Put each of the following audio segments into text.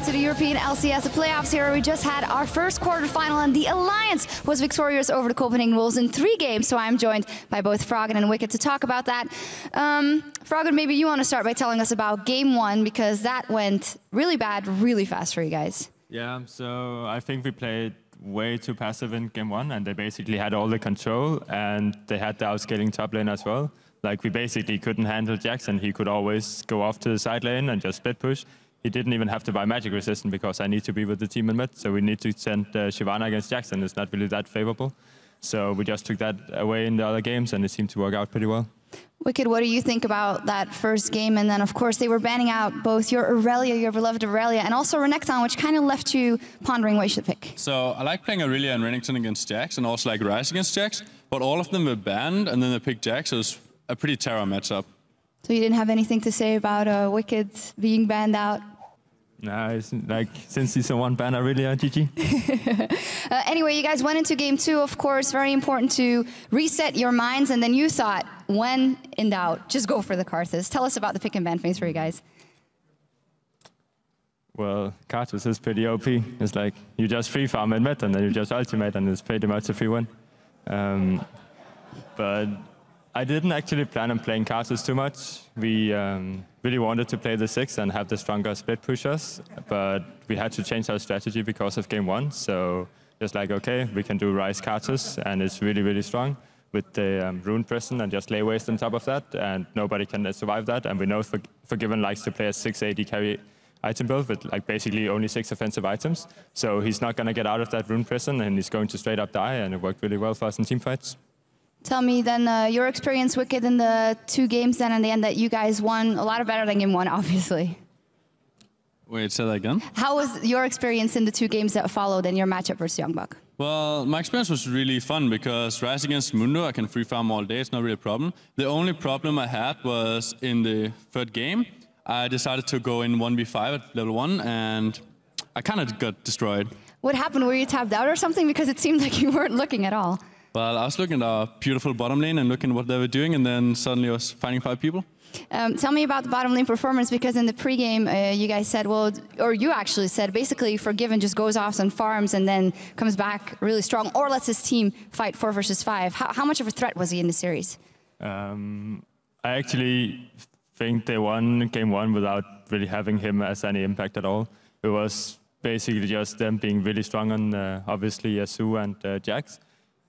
to the European LCS playoffs here. We just had our first quarterfinal and the Alliance was victorious over the Copenhagen Wolves in 3 games. So I'm joined by both Froggen and Wicked to talk about that. Froggen, maybe you want to start by telling us about game 1 because that went really bad, really fast for you guys. Yeah, so I think we played way too passive in game 1 and they basically had all the control and they had the outscaling top lane as well. Like we basically couldn't handle Jax and he could always go off to the side lane and just split push. He didn't even have to buy magic resistance because I need to be with the team in mid. So we need to send Shyvana against Jax and it's not really that favorable. So we just took that away in the other games and it seemed to work out pretty well. Wicked, what do you think about that first game? And then, of course, they were banning out both your Irelia, your beloved Irelia, and also Renekton, which kind of left you pondering what you should pick. So I like playing Irelia and Renekton against Jax and also like Ryze against Jax, but all of them were banned and then they picked Jax. So it was a pretty terror matchup. So you didn't have anything to say about Wicked being banned out? No, it's like since he's a one ban, Irelia, GG. Anyway, you guys went into game 2, of course, very important to reset your minds, and then you thought, when in doubt, just go for the Kha'Zix. Tell us about the pick and ban phase for you guys. Well, Kha'Zix is pretty OP. It's like you just free farm in mid and then you just ultimate and it's pretty much a free win. But I didn't actually plan on playing Kha'Zix too much. We really wanted to play the 6 and have the stronger split pushers, but we had to change our strategy because of game 1. So just like, okay, we can do Ryze Kha'Zix and it's really, really strong with the rune prison and just lay waste on top of that and nobody can survive that. And we know Forgiven likes to play a 6 AD carry item build with like basically only 6 offensive items. So he's not going to get out of that rune prison and he's going to straight up die, and it worked really well for us in team fights. Tell me then your experience, Wicked, in the 2 games then in the end that you guys won a lot better than game 1, obviously. Wait, say that again? How was your experience in the 2 games that followed and your matchup versus Youngbuck? Well, my experience was really fun because Ryze against Mundo, I can free farm all day, it's not really a problem. The only problem I had was in the 3rd game, I decided to go in 1v5 at level 1 and I kind of got destroyed. What happened? Were you tapped out or something? Because it seemed like you weren't looking at all. Well, I was looking at our beautiful bottom lane and looking at what they were doing, and then suddenly I was fighting 5 people. Tell me about the bottom lane performance, because in the pregame, you guys said, well, or you actually said, basically Forgiven just goes off and farms and then comes back really strong, or lets his team fight 4 versus 5. How much of a threat was he in the series? I actually think they won game 1 without really having him as any impact at all. It was basically just them being really strong on, obviously, Yasuo and Jax.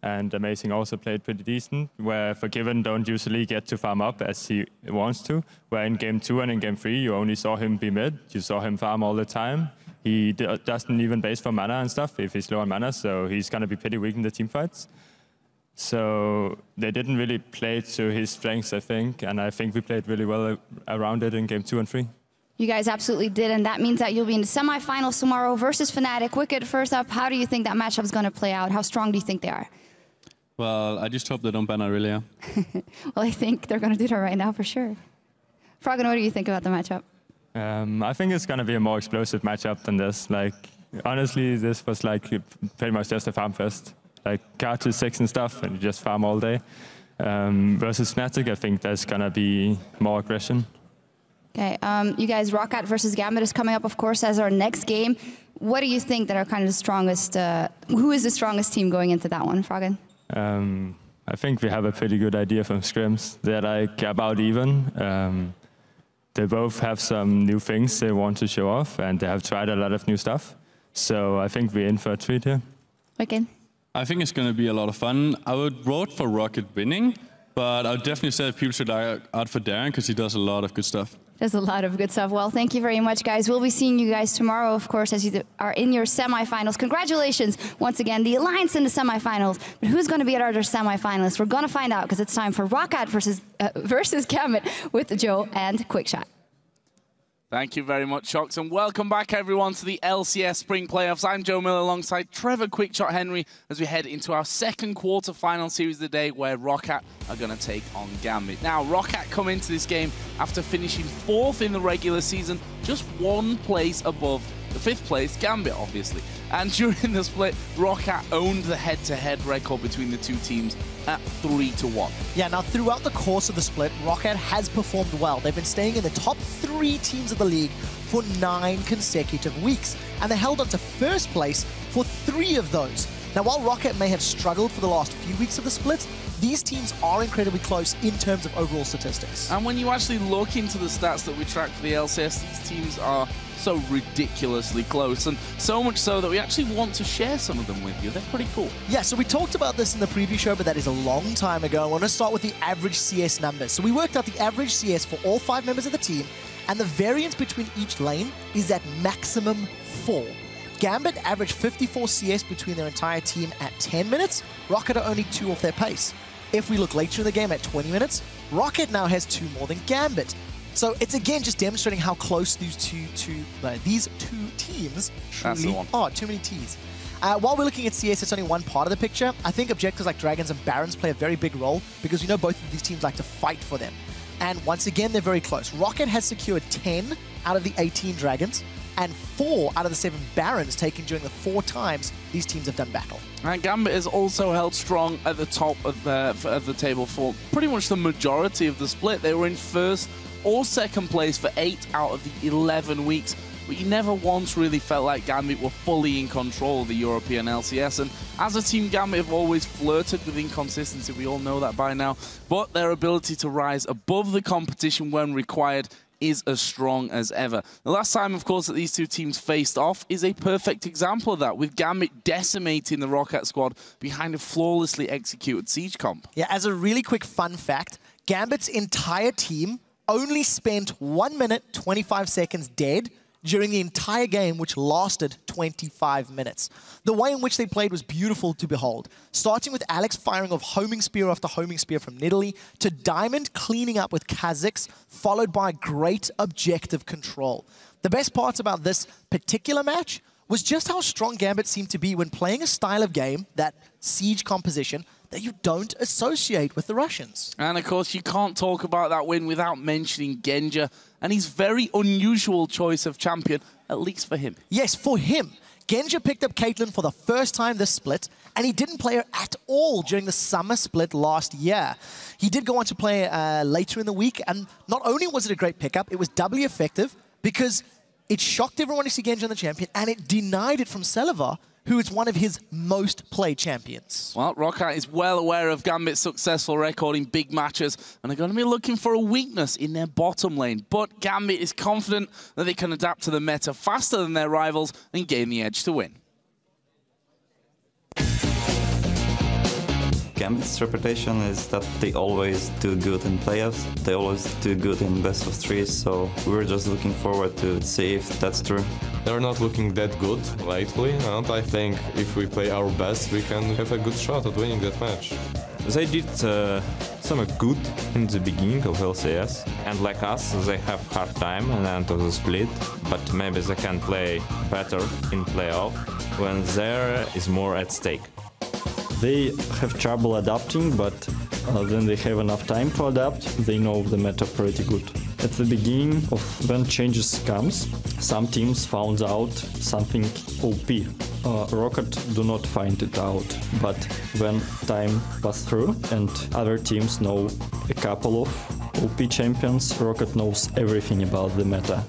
And Amazing also played pretty decent, where Forgiven don't usually get to farm up as he wants to, where in game 2 and in game 3 you only saw him be mid, you saw him farm all the time. He doesn't even base for mana and stuff if he's low on mana, so he's going to be pretty weak in the team fights. So they didn't really play to his strengths, I think, and I think we played really well around it in game 2 and 3. You guys absolutely did, and that means that you'll be in the semifinals tomorrow versus Fnatic. Wicked, first up, how do you think that matchup is going to play out? How strong do you think they are? Well, I just hope they don't ban Irelia. Well, I think they're going to do that right now for sure. Froggen, what do you think about the matchup? I think it's going to be a more explosive matchup than this. Like, honestly, this was like pretty much just a farm fest. Like, Kha'Zix 6 and stuff, and you just farm all day. Versus Fnatic, I think there's going to be more aggression. Okay, you guys, ROC versus Gambit is coming up, of course, as our next game. What do you think that are kind of the strongest, who is the strongest team going into that one, Froggen? I think we have a pretty good idea from scrims. They're like about even. They both have some new things they want to show off, and they have tried a lot of new stuff. So I think we're in for a treat here. Wicked. I think it's going to be a lot of fun. I would vote for Rocket winning, but I would definitely say people should out for Darien because he does a lot of good stuff. There's a lot of good stuff. Well, thank you very much, guys. We'll be seeing you guys tomorrow, of course, as you are in your semifinals. Congratulations, once again, the Alliance in the semifinals. But who's going to be at our other semifinalists? We're going to find out, because it's time for ROC versus Gambit with Joe and Quickshot. Thank you very much, Shox, and welcome back, everyone, to the LCS Spring Playoffs. I'm Joe Miller alongside Trevor Quickshot Henry as we head into our second quarter-final series of the day, where ROC are going to take on Gambit. Now, ROC come into this game after finishing 4th in the regular season, just 1 place above the 5th place Gambit, obviously. And during the split, ROC owned the head-to-head record between the two teams at 3-1. Yeah, now throughout the course of the split, ROC has performed well. They've been staying in the top 3 teams of the league for 9 consecutive weeks, and they held on to 1st place for 3 of those. Now, while ROC may have struggled for the last few weeks of the split, these teams are incredibly close in terms of overall statistics. And when you actually look into the stats that we track for the LCS, these teams are so ridiculously close, and so much so that we actually want to share some of them with you. They're pretty cool. Yeah, so we talked about this in the preview show, but that is a long time ago. I want to start with the average CS numbers. So we worked out the average CS for all 5 members of the team, and the variance between each lane is at maximum 4. Gambit averaged 54 CS between their entire team at 10 minutes. Rocket are only 2 off their pace. If we look later in the game at 20 minutes, Rocket now has 2 more than Gambit. So it's again just demonstrating how close these two teams truly are. Too many T's. While we're looking at CS, it's only one part of the picture. I think objectives like Dragons and Barons play a very big role because we know both of these teams like to fight for them. And once again, they're very close. Rocket has secured 10 out of the 18 Dragons and 4 out of the 7 Barons taken during the 4 times these teams have done battle. And Gambit has also held strong at the top of the table for pretty much the majority of the split. They were in 1st or 2nd place for 8 out of the 11 weeks. But you never once really felt like Gambit were fully in control of the European LCS. And as a team, Gambit have always flirted with inconsistency. We all know that by now. But their ability to rise above the competition when required is as strong as ever. The last time, of course, that these two teams faced off is a perfect example of that, with Gambit decimating the ROC squad behind a flawlessly executed Siege comp. Yeah, as a really quick fun fact, Gambit's entire team only spent 1 minute, 25 seconds dead during the entire game, which lasted 25 minutes. The way in which they played was beautiful to behold. Starting with Alex firing off homing spear after homing spear from Nidalee, to Diamond cleaning up with Kha'Zix, followed by great objective control. The best parts about this particular match was just how strong Gambit seemed to be when playing a style of game, that siege composition, that you don't associate with the Russians. And of course, you can't talk about that win without mentioning Genja and his very unusual choice of champion, at least for him. Yes, for him. Genja picked up Caitlyn for the first time this split, and he didn't play her at all during the summer split last year. He did go on to play later in the week, and not only was it a great pickup, it was doubly effective because it shocked everyone to see Genja on the champion, and it denied it from Celaver, who is one of his most played champions. Well, ROC is well aware of Gambit's successful record in big matches and are going to be looking for a weakness in their bottom lane. But Gambit is confident that they can adapt to the meta faster than their rivals and gain the edge to win. Gambit's reputation is that they always do good in playoffs, they always do good in best of 3, so we're just looking forward to see if that's true. They're not looking that good lately, and I think if we play our best, we can have a good shot at winning that match. They did some good in the beginning of LCS, and like us, they have hard time in the end of the split, but maybe they can play better in playoff when there is more at stake. They have trouble adapting, but then they have enough time to adapt. They know the meta pretty good. At the beginning of when changes comes, some teams found out something OP. Rocket do not find it out, but when time passes through and other teams know a couple of OP champions, Rocket knows everything about the meta.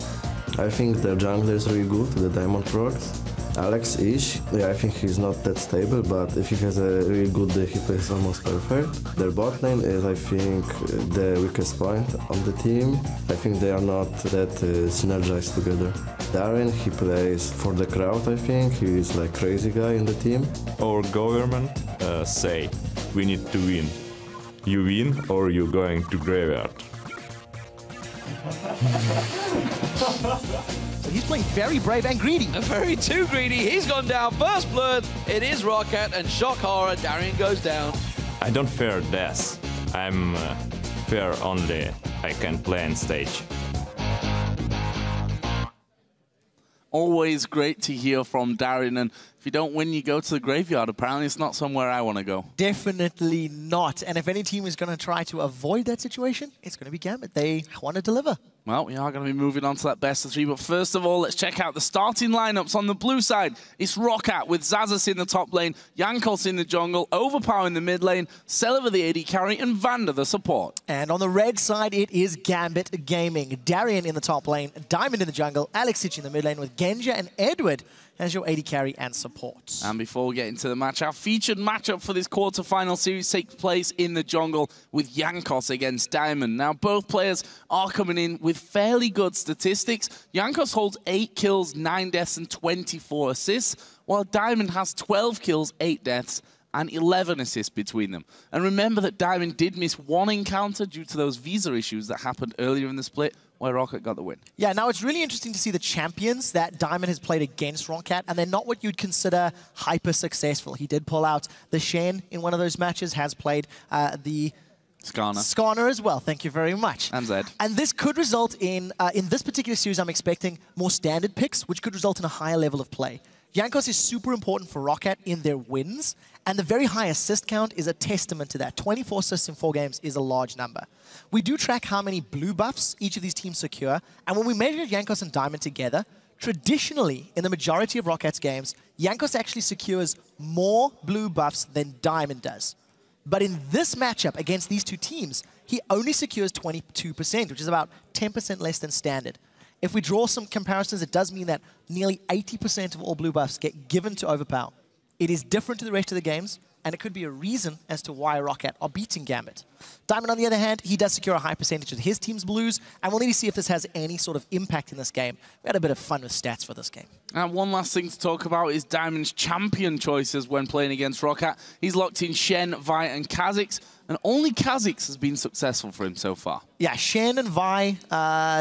I think their jungler is really good, the Diamond Rocks. Aleksei, I think he's not that stable, but if he has a really good day, he plays almost perfect. Their bot lane is, I think, the weakest point of the team. I think they are not that synergized together. Darien, he plays for the crowd, I think. He is like crazy guy in the team. Our government say we need to win. You win or you going to graveyard. So he's playing very brave and greedy. Very too greedy. He's gone down. First blood. It is Rocket and shock horror. Darien goes down. I don't fear death. I'm fear only I can play on stage. Always great to hear from Darien, and if you don't win, you go to the graveyard. Apparently, it's not somewhere I want to go. Definitely not. And if any team is going to try to avoid that situation, it's going to be Gambit. They want to deliver. Well, we are going to be moving on to that best of 3, but first of all, let's check out the starting lineups on the blue side. It's ROC with Xaxus in the top lane, Jankos in the jungle, Overpow in the mid lane, Celaver the AD carry, and VandeR the support. And on the red side, it is Gambit Gaming. Darien in the top lane, Diamond in the jungle, Aleksei in the mid lane with Genja and Edward as your AD carry and support. And before we get into the match, our featured matchup for this quarterfinal series takes place in the jungle with Jankos against Diamond. Now, both players are coming in with fairly good statistics. Jankos holds 8 kills, 9 deaths, and 24 assists, while Diamond has 12 kills, 8 deaths, and 11 assists between them. And remember that Diamond did miss 1 encounter due to those visa issues that happened earlier in the split, where ROC got the win. Yeah, now it's really interesting to see the champions that Diamond has played against ROC, and they're not what you'd consider hyper successful. He did pull out the Shen in one of those matches, has played the Skarner as well, thank you very much. And Zed. And this could result in this particular series, I'm expecting more standard picks, which could result in a higher level of play. Jankos is super important for ROC in their wins, and the very high assist count is a testament to that. 24 assists in 4 games is a large number. We do track how many blue buffs each of these teams secure, and when we measure Jankos and Diamond together, traditionally, in the majority of ROC's games, Jankos actually secures more blue buffs than Diamond does. But in this matchup against these two teams, he only secures 22%, which is about 10% less than standard. If we draw some comparisons, it does mean that nearly 80% of all blue buffs get given to Overpow. It is different to the rest of the games, and it could be a reason as to why ROC are beating Gambit. Diamond, on the other hand, he does secure a high percentage of his team's blues, and we'll need to see if this has any sort of impact in this game. We had a bit of fun with stats for this game. And one last thing to talk about is Diamond's champion choices when playing against ROC. He's locked in Shen, Vi, and Kha'Zix, and only Kha'Zix has been successful for him so far. Yeah, Shen and Vi,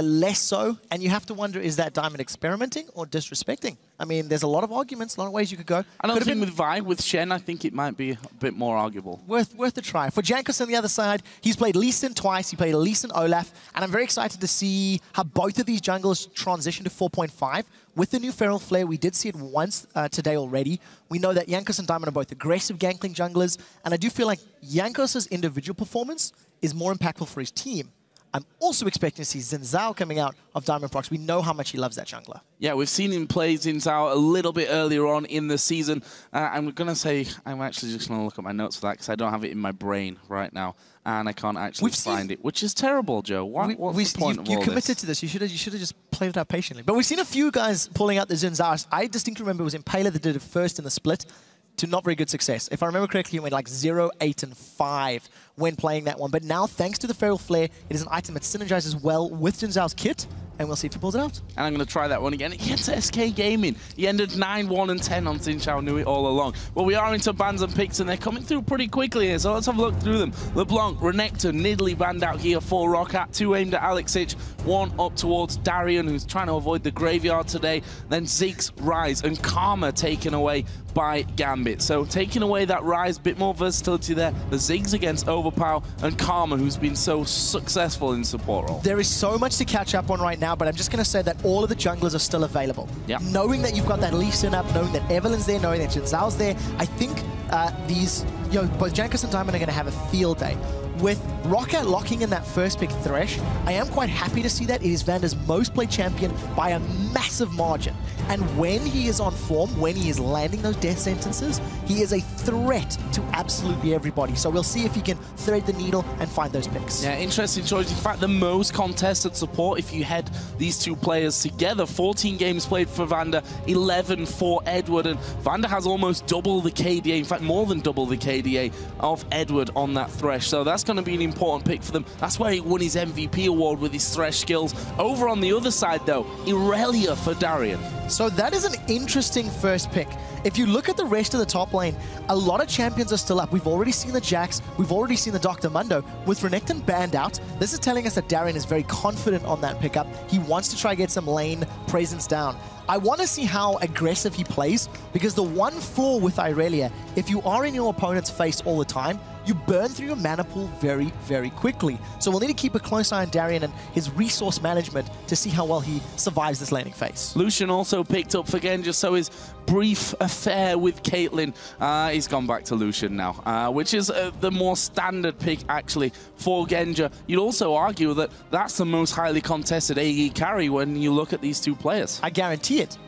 less so, and you have to wonder, is that Diamond experimenting or disrespecting? I mean, there's a lot of arguments, a lot of ways you could go. I don't think with Vi, with Shen, I think it might be a bit more arguable. Worth a try. For Jankos on the other side, he's played Lee Sin twice, he played Elise and Olaf, and I'm very excited to see how both of these junglers transition to 4.5. With the new Feral Flare, we did see it once today already. We know that Jankos and Diamond are both aggressive gankling junglers, and I do feel like Jankos' individual performance is more impactful for his team. I'm also expecting to see Xin Zhao coming out of Diamond Prox. We know how much he loves that jungler. Yeah, we've seen him play Xin Zhao a little bit earlier on in the season. I'm going to say, I'm actually just going to look at my notes for that because I don't have it in my brain right now. And I can't actually find it, which is terrible, Joe. What's the point of all this? You committed to this. You should have just played it out patiently. But we've seen a few guys pulling out the Xin Zhao. I distinctly remember it was Impaler that did it first in the split to not very good success. If I remember correctly, he went like 0, 8, and 5 when playing that one. But now, thanks to the Feral Flare, it is an item that synergizes well with Xin Zhao's kit, and we'll see if he pulls it out. And I'm going to try that one again against SK Gaming. He ended 9-1 and 10 on Xin Zhao, knew it all along. Well, we are into bans and picks, and they're coming through pretty quickly here, so let's have a look through them. LeBlanc, Renekton, Nidalee banned out here for ROC, 2 aimed at Aleksei, 1 up towards Darien, who's trying to avoid the graveyard today. Then Ziggs, Rise, and Karma taken away by Gambit. So taking away that Rise, bit more versatility there. The Ziggs against Overpow, and Karma, who's been so successful in support role. There is so much to catch up on right now, but I'm just going to say that all of the junglers are still available. Yeah. Knowing that you've got that Lee Sin up, knowing that Evelyn's there, knowing that Xin Zhao's there, I think both Jankos and Diamond are going to have a field day. With ROC locking in that first pick Thresh, I am quite happy to see that. It is VandeR's most played champion by a massive margin. And when he is on form, when he is landing those death sentences, he is a threat to absolutely everybody. So we'll see if he can thread the needle and find those picks. Yeah, interesting choice. In fact, the most contested support if you had these two players together. 14 games played for VandeR, 11 for Edward, and VandeR has almost double the KDA, in fact more than double the KDA of Edward on that Thresh. So that's going to be an important pick for them. That's where he won his MVP award with his Thresh skills. Over on the other side though, Irelia for Darien. So that is an interesting first pick. If you look at the rest of the top lane, a lot of champions are still up. We've already seen the Jax, we've already seen the Dr. Mundo. With Renekton banned out, this is telling us that Darien is very confident on that pickup. He wants to try get some lane presence down. I want to see how aggressive he plays, because the one flaw with Irelia, if you are in your opponent's face all the time, you burn through your mana pool very, very quickly. So we'll need to keep a close eye on Darien and his resource management to see how well he survives this laning phase. Lucian also picked up for Genja, so his brief affair with Caitlyn, he's gone back to Lucian now, which is the more standard pick, actually, for Genja. You'd also argue that that's the most highly contested AE carry when you look at these two players. I guarantee it.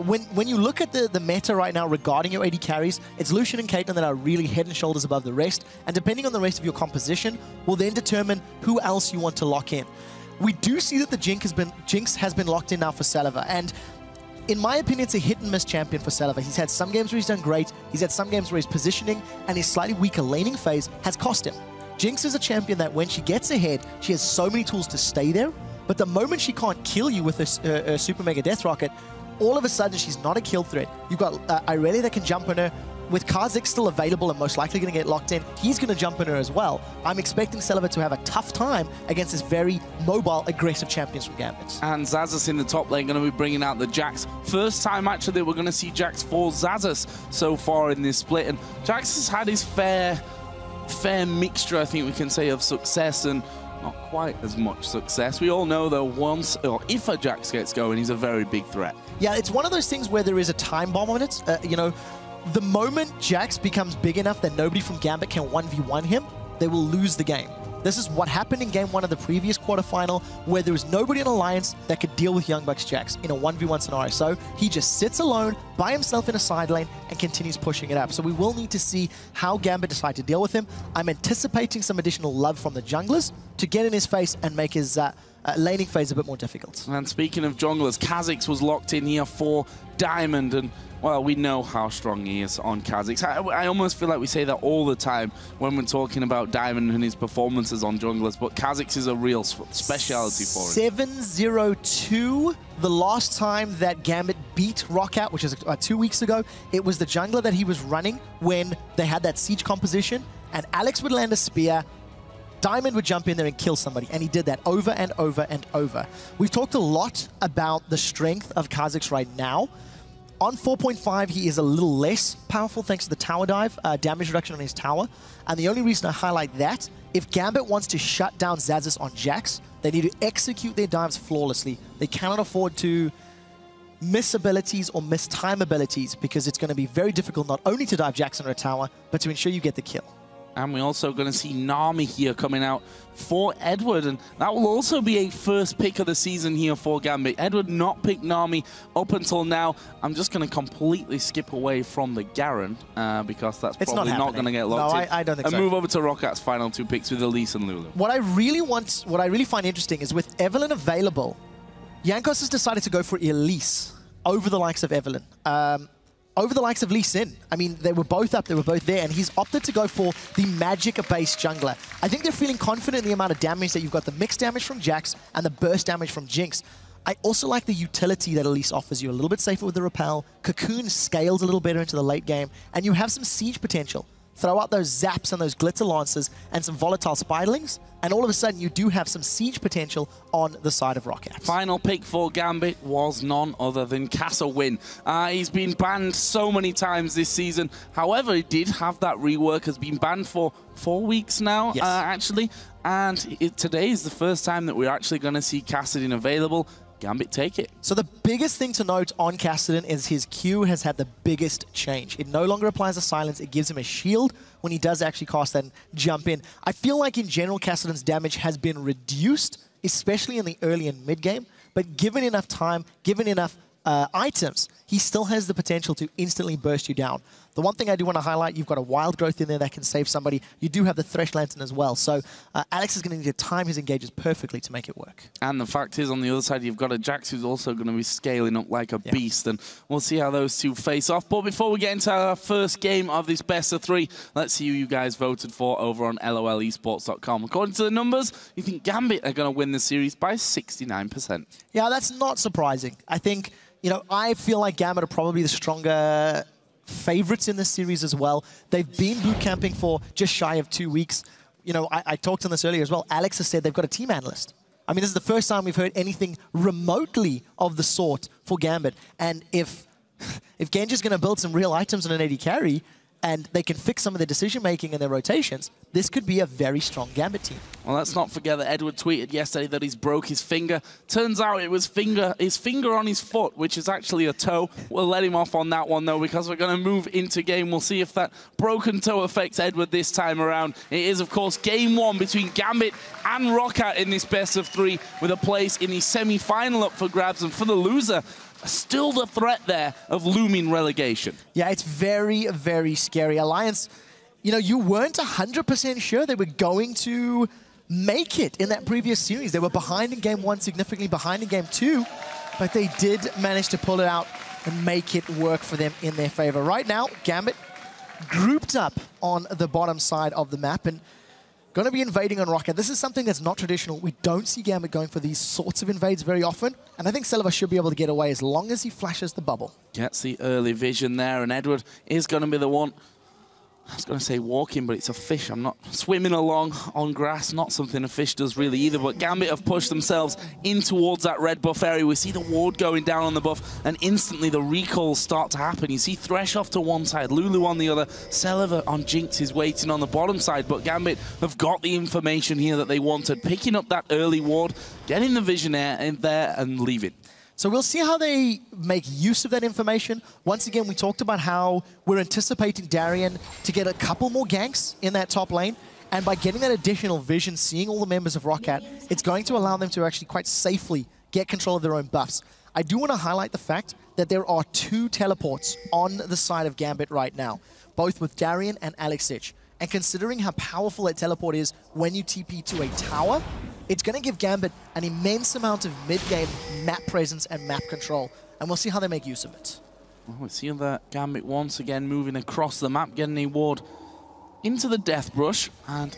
When you look at the meta right now regarding your AD carries, it's Lucian and Caitlyn that are really head and shoulders above the rest, and depending on the rest of your composition, will then determine who else you want to lock in. We do see that the Jinx has been locked in now for Celaver, and in my opinion, it's a hit-and-miss champion for Celaver. He's had some games where he's done great, he's had some games where his positioning and his slightly weaker laning phase has cost him. Jinx is a champion that when she gets ahead, she has so many tools to stay there, but the moment she can't kill you with a Super Mega Death Rocket, all of a sudden she's not a kill threat. You've got Irelia that can jump on her. With Kha'Zix still available and most likely going to get locked in, he's going to jump on her as well. I'm expecting Celaver to have a tough time against this very mobile, aggressive champions from Gambit. And Xaxus in the top lane going to be bringing out the Jax. First time, actually, we're going to see Jax for Xaxus so far in this split. And Jax has had his fair mixture, I think we can say, of success and not quite as much success. We all know, though, once or if a Jax gets going, he's a very big threat. Yeah, it's one of those things where there is a time bomb on it. You know, the moment Jax becomes big enough that nobody from Gambit can 1v1 him, they will lose the game. This is what happened in game 1 of the previous quarterfinal, where there was nobody in Alliance that could deal with Young Bucks Jax in a 1v1 scenario. So he just sits alone by himself in a side lane and continues pushing it up. So we will need to see how Gambit decide to deal with him. I'm anticipating some additional love from the junglers to get in his face and make his laning phase a bit more difficult. And speaking of junglers, Kha'Zix was locked in here for Diamond, and well, we know how strong he is on Kha'Zix. I almost feel like we say that all the time when we're talking about Diamond and his performances on junglers, but Kha'Zix is a real speciality for him. 7-0-2, the last time that Gambit beat ROC, which is 2 weeks ago, it was the jungler that he was running when they had that siege composition, and Alex would land a spear, Diamond would jump in there and kill somebody, and he did that over and over and over. We've talked a lot about the strength of Kha'Zix right now. On 4.5, he is a little less powerful thanks to the tower dive, damage reduction on his tower. And the only reason I highlight that, if Gambit wants to shut down Xaxus on Jax, they need to execute their dives flawlessly. They cannot afford to miss abilities or miss time abilities, because it's going to be very difficult not only to dive Jax under a tower, but to ensure you get the kill. And we're also going to see Nami here coming out for Edward, and that will also be a first pick of the season here for Gambit. Edward not picked Nami up until now. I'm just going to completely skip away from the Garen, because that's probably not going to get locked in. I don't think so. And move over to ROC's final 2 picks with Elise and Lulu. What I really find interesting is with Evelyn available, Jankos has decided to go for Elise over the likes of Evelyn. Over the likes of Lee Sin. I mean, they were both up, they were both there, and he's opted to go for the magic-based jungler. I think they're feeling confident in the amount of damage that you've got, the mixed damage from Jax and the burst damage from Jinx. I also like the utility that Elise offers you, a little bit safer with the repel. Cocoon scales a little better into the late game, and you have some siege potential. Throw out those zaps and those glitter lances and some volatile spiderlings, and all of a sudden you do have some siege potential on the side of ROC. Final pick for Gambit was none other than Kassadin. He's been banned so many times this season. However, he did have that rework, has been banned for 4 weeks now, yes. Actually. And today is the first time that we're actually going to see Kassadin available. Gambit take it. So the biggest thing to note on Kassadin is his Q has had the biggest change. It no longer applies a silence. It gives him a shield when he does actually cast that and jump in. I feel like in general Kassadin's damage has been reduced, especially in the early and mid game, but given enough time, given enough items, he still has the potential to instantly burst you down. The one thing I do want to highlight, you've got a wild growth in there that can save somebody. You do have the Thresh Lantern as well. So Alex is going to need to time his engages perfectly to make it work. And the fact is, on the other side, you've got a Jax who's also going to be scaling up like a beast. And we'll see how those two face off. But before we get into our first game of this best of 3, let's see who you guys voted for over on LOLesports.com. According to the numbers, you think Gambit are going to win the series by 69%. Yeah, that's not surprising. I think, you know, I feel like Gambit are probably the stronger favorites in this series as well. They've been boot camping for just shy of 2 weeks. You know, I talked on this earlier as well. Alex has said they've got a team analyst. I mean, this is the first time we've heard anything remotely of the sort for Gambit. And if Genji's going to build some real items on an AD carry, and they can fix some of their decision-making and their rotations, this could be a very strong Gambit team. Well, let's not forget that Edward tweeted yesterday that he's broke his finger. Turns out it was his finger on his foot, which is actually a toe. We'll let him off on that one, though, because we're going to move into game. We'll see if that broken toe affects Edward this time around. It is, of course, game one between Gambit and ROC in this best-of-3, with a place in the semi-final up for grabs. And for the loser, still the threat there of looming relegation. Yeah, it's very, very scary. Alliance, you know, you weren't 100% sure they were going to make it in that previous series. They were behind in game 1, significantly behind in game 2, but they did manage to pull it out and make it work for them in their favor. Right now, Gambit grouped up on the bottom side of the map and going to be invading on ROC. This is something that's not traditional. We don't see Gambit going for these sorts of invades very often, and I think Celaver should be able to get away as long as he flashes the bubble. Gets the early vision there, and Edward is going to be the one. I was going to say walking, but it's a fish. I'm not swimming along on grass, not something a fish does really either, but Gambit have pushed themselves in towards that red buff area. We see the ward going down on the buff, and instantly the recalls start to happen. You see Thresh off to one side, Lulu on the other, Celaver on Jinx is waiting on the bottom side, but Gambit have got the information here that they wanted, picking up that early ward, getting the vision in there, and leaving. So we'll see how they make use of that information. Once again, we talked about how we're anticipating Darien to get a couple more ganks in that top lane. And by getting that additional vision, seeing all the members of ROC, it's going to allow them to actually quite safely get control of their own buffs. I do want to highlight the fact that there are 2 teleports on the side of Gambit right now, both with Darien and Aleksei. And considering how powerful that teleport is when you TP to a tower, it's going to give Gambit an immense amount of mid-game map presence and map control. And we'll see how they make use of it. Well, we see that Gambit once again moving across the map, getting a ward into the death brush. And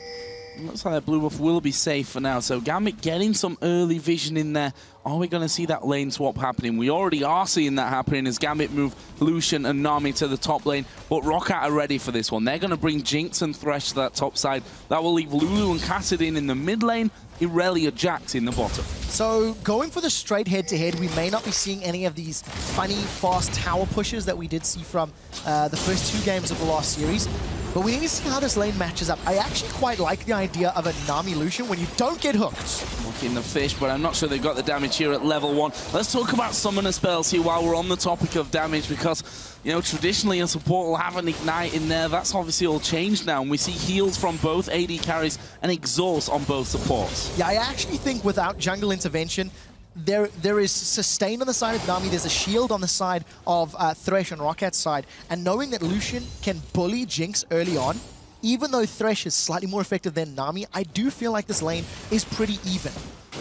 it looks like that blue buff will be safe for now. So Gambit getting some early vision in there. Are we going to see that lane swap happening? We already are seeing that happening as Gambit move Lucian and Nami to the top lane. But ROC are ready for this one. They're going to bring Jinx and Thresh to that top side. That will leave Lulu and Kassadin in the mid lane. Irelia Jax in the bottom. So going for the straight head-to-head, we may not be seeing any of these funny, fast tower pushes that we did see from the first 2 games of the last series. But we need to see how this lane matches up. I actually quite like the idea of a Nami Lucian when you don't get hooked. Looking the fish, but I'm not sure they've got the damage here at level 1. Let's talk about summoner spells here while we're on the topic of damage, because, you know, traditionally a support will have an ignite in there. That's obviously all changed now, and we see heals from both AD carries and exhaust on both supports. Yeah, I actually think without jungle intervention, there is sustain on the side of Nami, there's a shield on the side of Thresh on ROC's side, and knowing that Lucian can bully Jinx early on, even though Thresh is slightly more effective than Nami, I do feel like this lane is pretty even.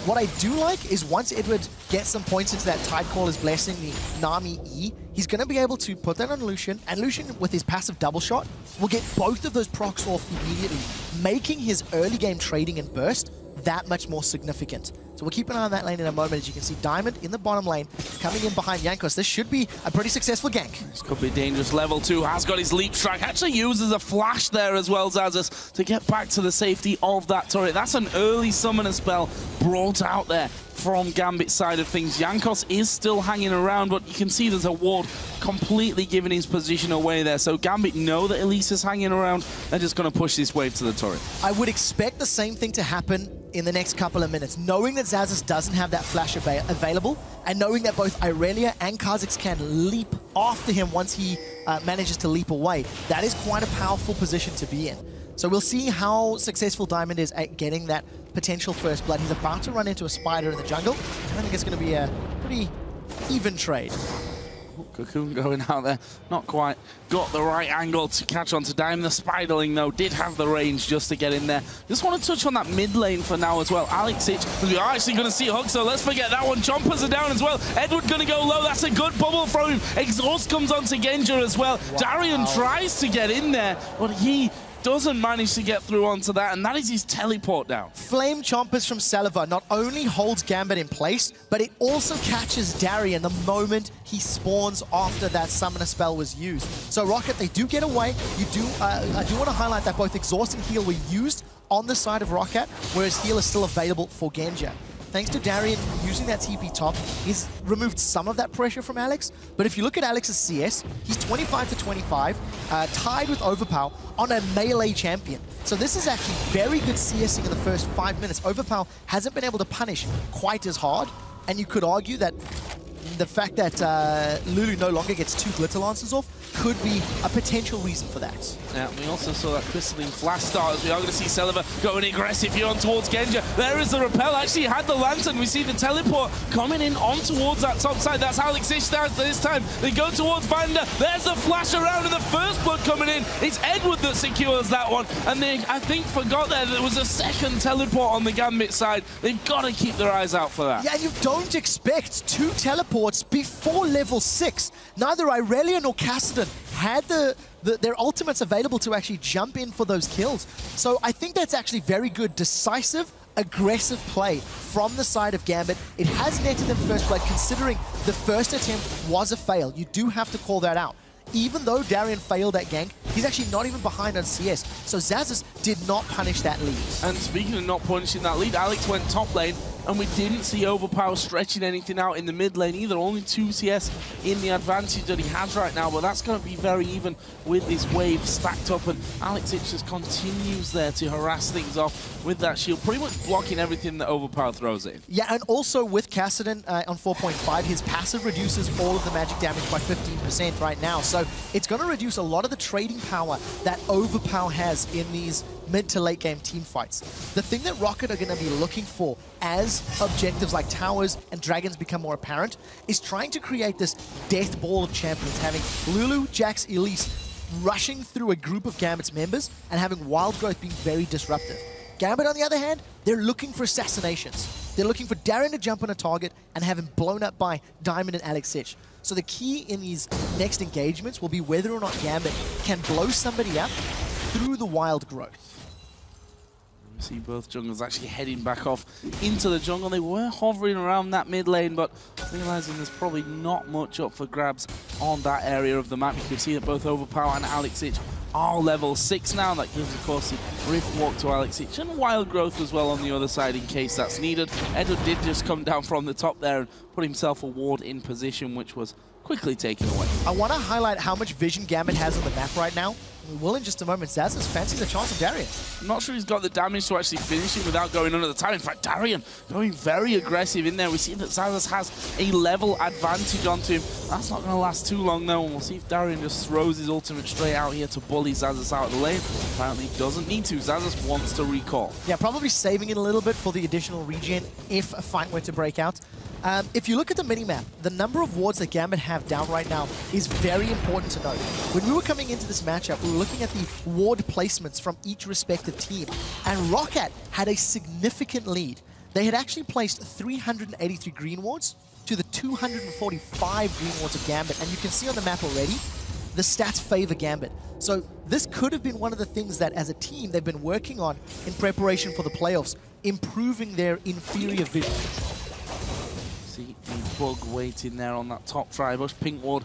What I do like is once Edward gets some points into that Tidecaller's Blessing, the Nami E, he's going to be able to put that on Lucian, and Lucian, with his passive double shot, will get both of those procs off immediately, making his early game trading and burst that much more significant. So we'll keep an eye on that lane in a moment. As you can see, Diamond in the bottom lane, coming in behind Jankos. This should be a pretty successful gank. This could be dangerous. Level 2 has got his leap strike. Actually uses a flash there as well, Xaxus, to get back to the safety of that turret. That's an early summoner spell brought out there from Gambit's side of things. Jankos is still hanging around, but you can see there's a ward completely giving his position away there. So Gambit know that Elise is hanging around. They're just going to push this wave to the turret. I would expect the same thing to happen in the next couple of minutes, knowing that Xaxus doesn't have that flash available, and knowing that both Irelia and Kha'Zix can leap after him once he manages to leap away. That is quite a powerful position to be in. So we'll see how successful Diamond is at getting that potential first blood. He's about to run into a spider in the jungle, and I think it's going to be a pretty even trade. Cocoon going out there, not quite got the right angle to catch on to Diamond. The Spiderling, though, did have the range just to get in there. Just want to touch on that mid lane for now as well. Aleksei, we are actually going to see a hook, so let's forget that one. Chompers are down as well. Edward going to go low. That's a good bubble from him. Exhaust comes onto Genja as well. Wow. Darien tries to get in there, but he doesn't manage to get through onto that, and that is his teleport down. Flame Chompers from Celaver not only holds Gambit in place, but it also catches Darien the moment he spawns after that summoner spell was used. So Rocket, they do get away. I do want to highlight that both Exhaust and Heal were used on the side of Rocket, whereas Heal is still available for Genja. thanks to Darien using that TP top, he's removed some of that pressure from Alex. But if you look at Alex's CS, he's 25 to 25, tied with Overpow on a melee champion. So this is actually very good CSing in the first 5 minutes. Overpow hasn't been able to punish quite as hard, and you could argue that the fact that Lulu no longer gets 2 glitter lances off could be a potential reason for that. Yeah, we also saw that crystalline flash start as we are going to see Celaver going aggressive here on towards Genja. There is the repel, actually had the lantern. We see the teleport coming in on towards that top side. That's how Aleksei starts this time. They go towards VandeR. There's the flash around and the first blood coming in. It's Edward that secures that one. And they, I think, forgot that there was a second teleport on the Gambit side. They've got to keep their eyes out for that. Yeah, and you don't expect 2 teleports before level 6. Neither Irelia nor Kassadin had their ultimates available to actually jump in for those kills. So I think that's actually very good, decisive, aggressive play from the side of Gambit. It has netted them first blood, considering the first attempt was a fail. You do have to call that out. Even though Darien failed that gank, he's actually not even behind on CS. So Xaxus did not punish that lead. And speaking of not punishing that lead, Alex went top lane, and we didn't see Overpow stretching anything out in the mid lane either. Only 2 CS in the advantage that he has right now, but that's going to be very even with this wave stacked up, and Aleksei just continues there to harass things off with that shield, pretty much blocking everything that Overpow throws in. Yeah, and also with Kassadin on 4.5, his passive reduces all of the magic damage by 15% right now, so it's going to reduce a lot of the trading power that Overpow has in these mid to late game team fights. The thing that Rocket are going to be looking for as objectives like towers and dragons become more apparent is trying to create this death ball of champions, having Lulu, Jax, Elise rushing through a group of Gambit's members and having Wild Growth being very disruptive. Gambit, on the other hand, they're looking for assassinations. They're looking for Darien to jump on a target and have him blown up by Diamond and Aleksei. So the key in these next engagements will be whether or not Gambit can blow somebody up through the Wild Growth. We see both junglers actually heading back off into the jungle. They were hovering around that mid lane, but realizing there's probably not much up for grabs on that area of the map. You can see that both Overpow and Aleksei are level 6 now. That gives, of course, the Rift Walk to Aleksei and Wild Growth as well on the other side in case that's needed. Edward did just come down from the top there and put himself a ward in position, which was quickly taken away. I want to highlight how much vision Gambit has on the map right now. We will in just a moment. Xaxus fancies a chance of Darien. I'm not sure he's got the damage to actually finish it without going under the time. In fact, Darien going very aggressive in there. We see that Xaxus has a level advantage onto him. That's not going to last too long though, and we'll see if Darien just throws his ultimate straight out here to bully Xaxus out of the lane. Apparently he doesn't need to. Xaxus wants to recall. Yeah, probably saving it a little bit for the additional regen if a fight were to break out. If you look at the minimap, the number of wards that Gambit have down right now is very important to note. When we were coming into this matchup, we were looking at the ward placements from each respective team, and Rocket had a significant lead. They had actually placed 383 green wards to the 245 green wards of Gambit, and you can see on the map already, the stats favor Gambit. So this could have been one of the things that as a team they've been working on in preparation for the playoffs, improving their inferior vision. See the bug waiting there on that top tri-bush. Pink ward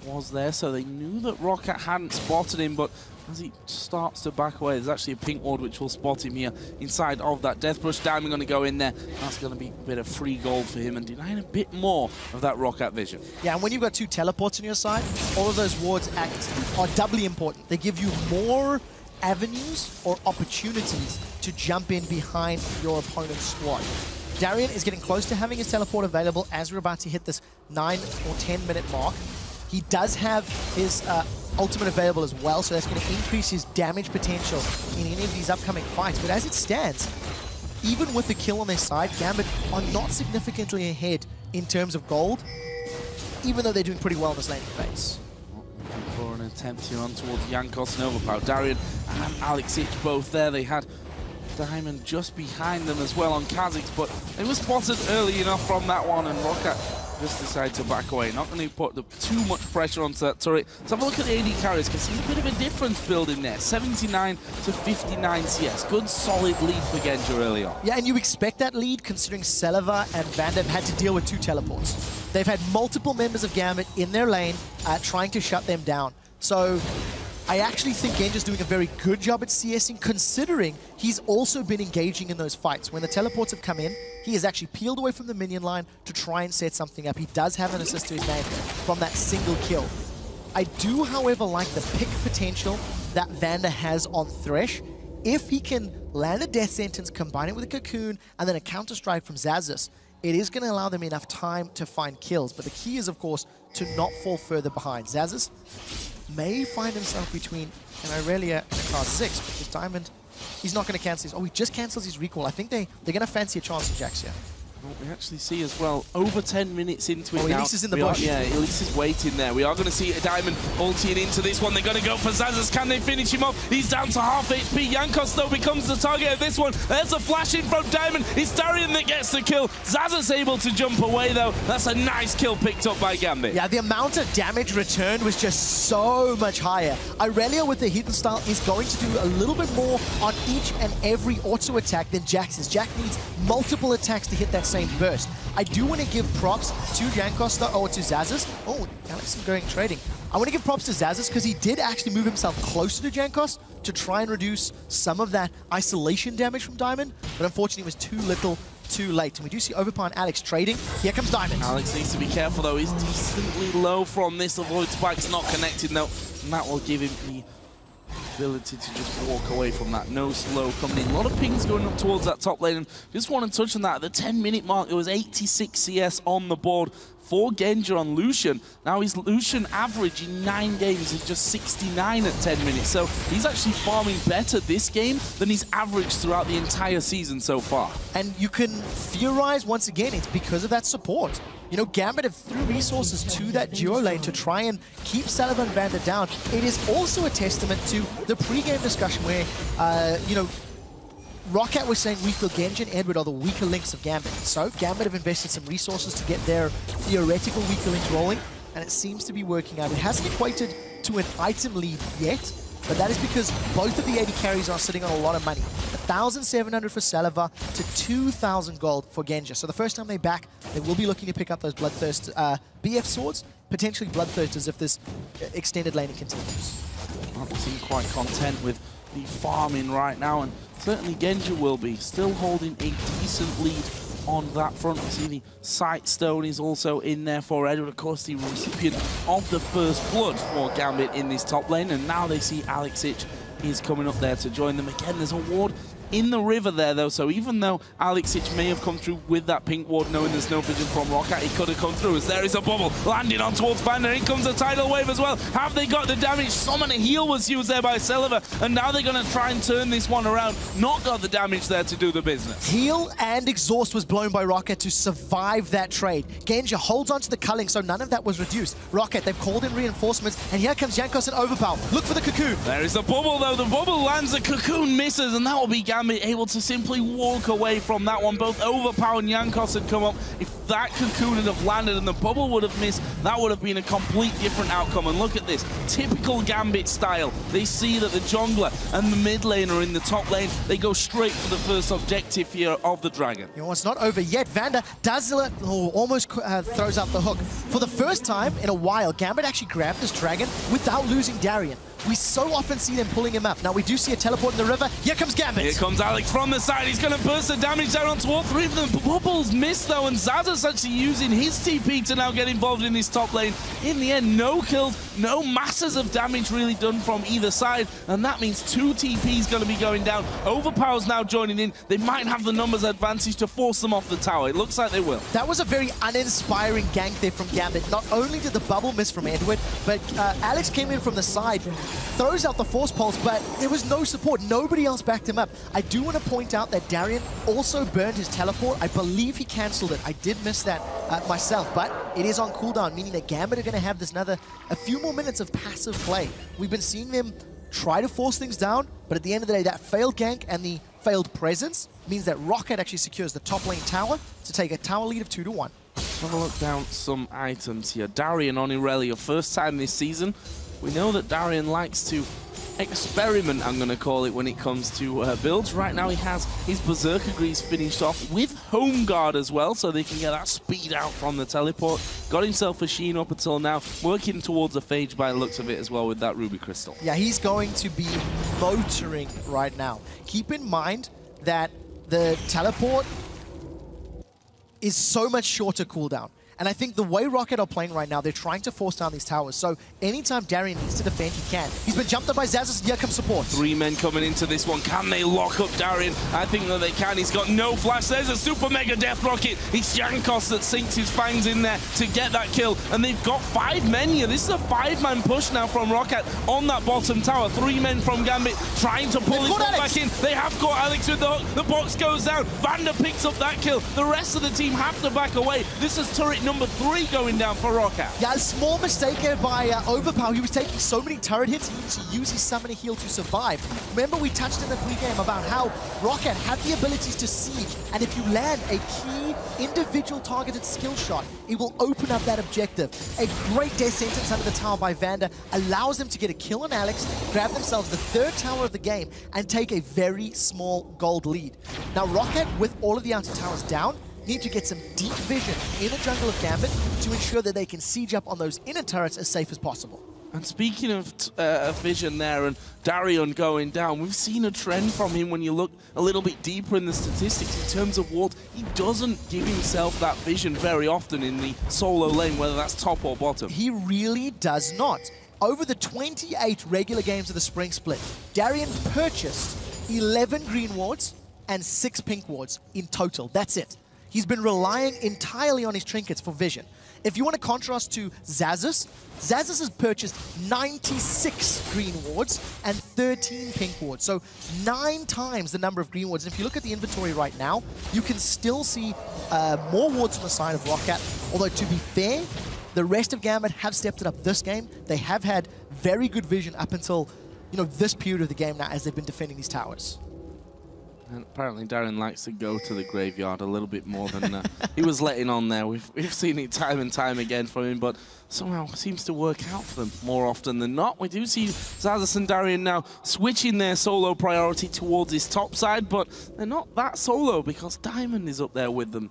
was there, so they knew that Rocket hadn't spotted him, but as he starts to back away, there's actually a pink ward which will spot him here inside of that death brush. Diamond going to go in there. That's going to be a bit of free gold for him and denying a bit more of that Rocket vision. Yeah, and when you've got 2 teleports on your side, all of those wards are doubly important. They give you more avenues or opportunities to jump in behind your opponent's squad. Darien is getting close to having his teleport available as we're about to hit this 9 or 10 minute mark. He does have his ultimate available as well, so that's going to increase his damage potential in any of these upcoming fights. But as it stands, even with the kill on their side, Gambit are not significantly ahead in terms of gold, even though they're doing pretty well in this laning phase. For an attempt here on towards Jankos and Overpow. Darien and Aleksei both there. They had Diamond just behind them as well on Kha'Zix, but they were spotted early enough from that one, and Rocket just decided to back away. Not going to put too much pressure onto that turret. Let's have a look at the AD carries, because see a bit of a difference building there. 79 to 59 CS. Good solid lead for Genja early on. Yeah, and you expect that lead considering Celaver and VandeR had to deal with 2 teleports. They've had multiple members of Gambit in their lane trying to shut them down. So I actually think Genji's doing a very good job at CSing, considering he's also been engaging in those fights. When the teleports have come in, he has actually peeled away from the minion line to try and set something up. He does have an assist to his name from that single kill. I do, however, like the pick potential that VandeR has on Thresh. If he can land a death sentence, combine it with a cocoon, and then a counter-strike from Xaxus, it is going to allow them enough time to find kills. But the key is, of course, to not fall further behind. Xaxus may find himself between an Irelia and a Kha'Zix, because Diamond, he's not going to cancel his... Oh, he just cancels his recall. I think they're going to fancy a chance of Jax here. Well, we actually see as well, over 10 minutes into it now. Elise is in the bush. Yeah, Elise is waiting there. We are going to see a Diamond ulting into this one. They're going to go for Xaxus. Can they finish him off? He's down to half HP. Jankos, though, becomes the target of this one. There's a flash in from Diamond. It's Darien that gets the kill. Xaxus able to jump away, though. That's a nice kill picked up by GMB. Yeah, the amount of damage returned was just so much higher. Irelia with the hidden style is going to do a little bit more on each and every auto attack than Jax. Jax needs multiple attacks to hit that same burst. I do want to give props to Jankos, though, or to Xaxus. Oh, Alex is going trading. I want to give props to Xaxus because he did actually move himself closer to Jankos to try and reduce some of that isolation damage from Diamond, but unfortunately it was too little, too late. And we do see Overpow and Alex trading. Here comes Diamond. Alex needs to be careful, though. He's decently low from this. Avoid spikes not connected, though. And that will give him the ability to just walk away from that. No slow coming in. A lot of pings going up towards that top lane. And just want to touch on that. At the 10-minute mark, there was 86 CS on the board for Genji on Lucian. Now his Lucian average in 9 games is just 69 at 10 minutes. So he's actually farming better this game than his average throughout the entire season so far. And you can theorize, once again, it's because of that support. You know, Gambit have threw resources to that duo lane to try and keep Celaver and VandeR down. It is also a testament to the pre-game discussion where, you know, ROC was saying we feel Genji and Edward are the weaker links of Gambit. So Gambit have invested some resources to get their theoretical weaker links rolling, and it seems to be working out. It hasn't equated to an item lead yet, but that is because both of the AD carries are sitting on a lot of money. 1,700 for Celaver to 2,000 gold for Genji. So the first time they back, they will be looking to pick up those Bloodthirst BF swords, potentially Bloodthirsters if this extended laning continues. Well, they seem quite content with the farming right now, and certainly Genji will be. Still holding a decent lead on that front. We see the Sightstone is also in there for Edward, of course, the recipient of the first blood for Gambit in this top lane, and now they see Aleksei is coming up there to join them again. There's a ward in the river there, though, so even though Aleksei may have come through with that pink ward, knowing there's no vision from ROC, he could have come through, as there is a bubble landing on towards VandeR. In comes a tidal wave as well. Have they got the damage? Summon a heal was used there by Celaver, and now they're going to try and turn this one around. Not got the damage there to do the business. Heal and exhaust was blown by Rocket to survive that trade. Genji holds onto the culling, so none of that was reduced. Rocket, they've called in reinforcements, and here comes Jankos and Overpow. Look for the cocoon. There is the bubble, though. The bubble lands, the cocoon misses, and that will be Gambit able to simply walk away from that one. Both Overpow and Jankos had come up. If that cocoon had have landed and the bubble would have missed, that would have been a complete different outcome. And look at this, typical Gambit style. They see that the jungler and the mid lane are in the top lane. They go straight for the first objective here of the Dragon. You know, it's not over yet. VandeR does almost throws out the hook. For the first time in a while, Gambit actually grabbed this Dragon without losing Darien. We so often see them pulling him up. Now we do see a teleport in the river. Here comes Gambit. Here comes Alex from the side. He's going to burst the damage down onto all three of them. Bubbles missed, though, and Xaxus actually using his TP to now get involved in this top lane. In the end, no kills, no masses of damage really done from either side, and that means 2 TPs going to be going down. Overpow's now joining in. They might have the numbers advantage to force them off the tower. It looks like they will. That was a very uninspiring gank there from Gambit. Not only did the bubble miss from Edward, but Alex came in from the side, throws out the force pulse, but there was no support. Nobody else backed him up. I do want to point out that Darien also burned his teleport. I believe he cancelled it. I did miss that myself, but it is on cooldown, meaning that Gambit are going to have this a few more minutes of passive play. We've been seeing them try to force things down, but at the end of the day, that failed gank and the failed presence means that Rocket actually secures the top lane tower to take a tower lead of 2-1. Let's have a look down some items here. Darien on Irelia, first time this season. We know that Darien likes to experiment, I'm going to call it, when it comes to builds. Right now he has his Berserker Greaves finished off with Home Guard as well, so they can get that speed out from the teleport. Got himself a Sheen up until now, working towards a Phage by the looks of it as well with that Ruby Crystal. Yeah, he's going to be motoring right now. Keep in mind that the teleport is so much shorter cooldown. And I think the way Rocket are playing right now, they're trying to force down these towers. So anytime Darien needs to defend, he can. He's been jumped up by Xaxus, and here comes support. 3 men coming into this one. Can they lock up Darien? I think that they can. He's got no flash. There's a super mega death rocket. It's Jankos that sinks his fangs in there to get that kill. And they've got 5 men here. This is a 5-man push now from Rocket on that bottom tower. 3 men from Gambit trying to pull his back in. They have got Alex with the hook. The box goes down. VandeR picks up that kill. The rest of the team have to back away. This is turret number 3 going down for Rocket. Yeah, a small mistake here by Overpow. He was taking so many turret hits, he needed to use his summoner heal to survive. Remember, we touched in the pregame about how Rocket had the abilities to siege, and if you land a key individual targeted skill shot, it will open up that objective. A great death sentence under the tower by VandeR allows them to get a kill on Alex, grab themselves the 3rd tower of the game, and take a very small gold lead. Now, Rocket, with all of the outer towers down, need to get some deep vision in the jungle of Gambit to ensure that they can siege up on those inner turrets as safe as possible. And speaking of vision there and Darien going down, we've seen a trend from him when you look a little bit deeper in the statistics in terms of wards. He doesn't give himself that vision very often in the solo lane, whether that's top or bottom. He really does not. Over the 28 regular games of the Spring Split, Darien purchased 11 green wards and 6 pink wards in total. That's it. He's been relying entirely on his trinkets for vision. If you want to contrast to Xaxus, Xaxus has purchased 96 green wards and 13 pink wards. So 9 times the number of green wards. And if you look at the inventory right now, you can still see more wards on the side of Rocket. Although, to be fair, the rest of Gambit have stepped it up this game. They have had very good vision up until, this period of the game now as they've been defending these towers. And apparently Darien likes to go to the graveyard a little bit more than he was letting on there. We've seen it time and time again from him, but somehow seems to work out for them more often than not. We do see Xaxus and Darien now switching their solo priority towards his top side, but they're not that solo because Diamond is up there with them.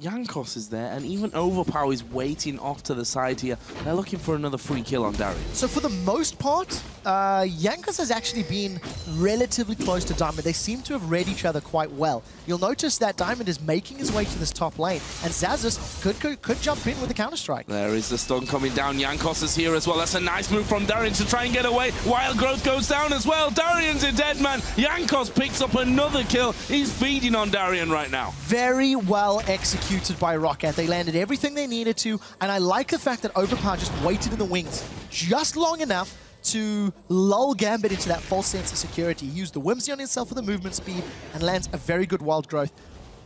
Jankos is there, and even Overpow is waiting off to the side here. They're looking for another free kill on Darien. So for the most part, Jankos has actually been relatively close to Diamond. They seem to have read each other quite well. You'll notice that Diamond is making his way to this top lane, and Xaxus could jump in with a counter-strike. There is the stun coming down. Jankos is here as well. That's a nice move from Darien to try and get away. Wild Growth goes down as well. Darien's a dead man. Jankos picks up another kill. He's feeding on Darien right now. Very well executed by Rocket. They landed everything they needed to, and I like the fact that Overpow just waited in the wings just long enough to lull Gambit into that false sense of security. He used the Whimsy on himself for the movement speed and lands a very good Wild Growth.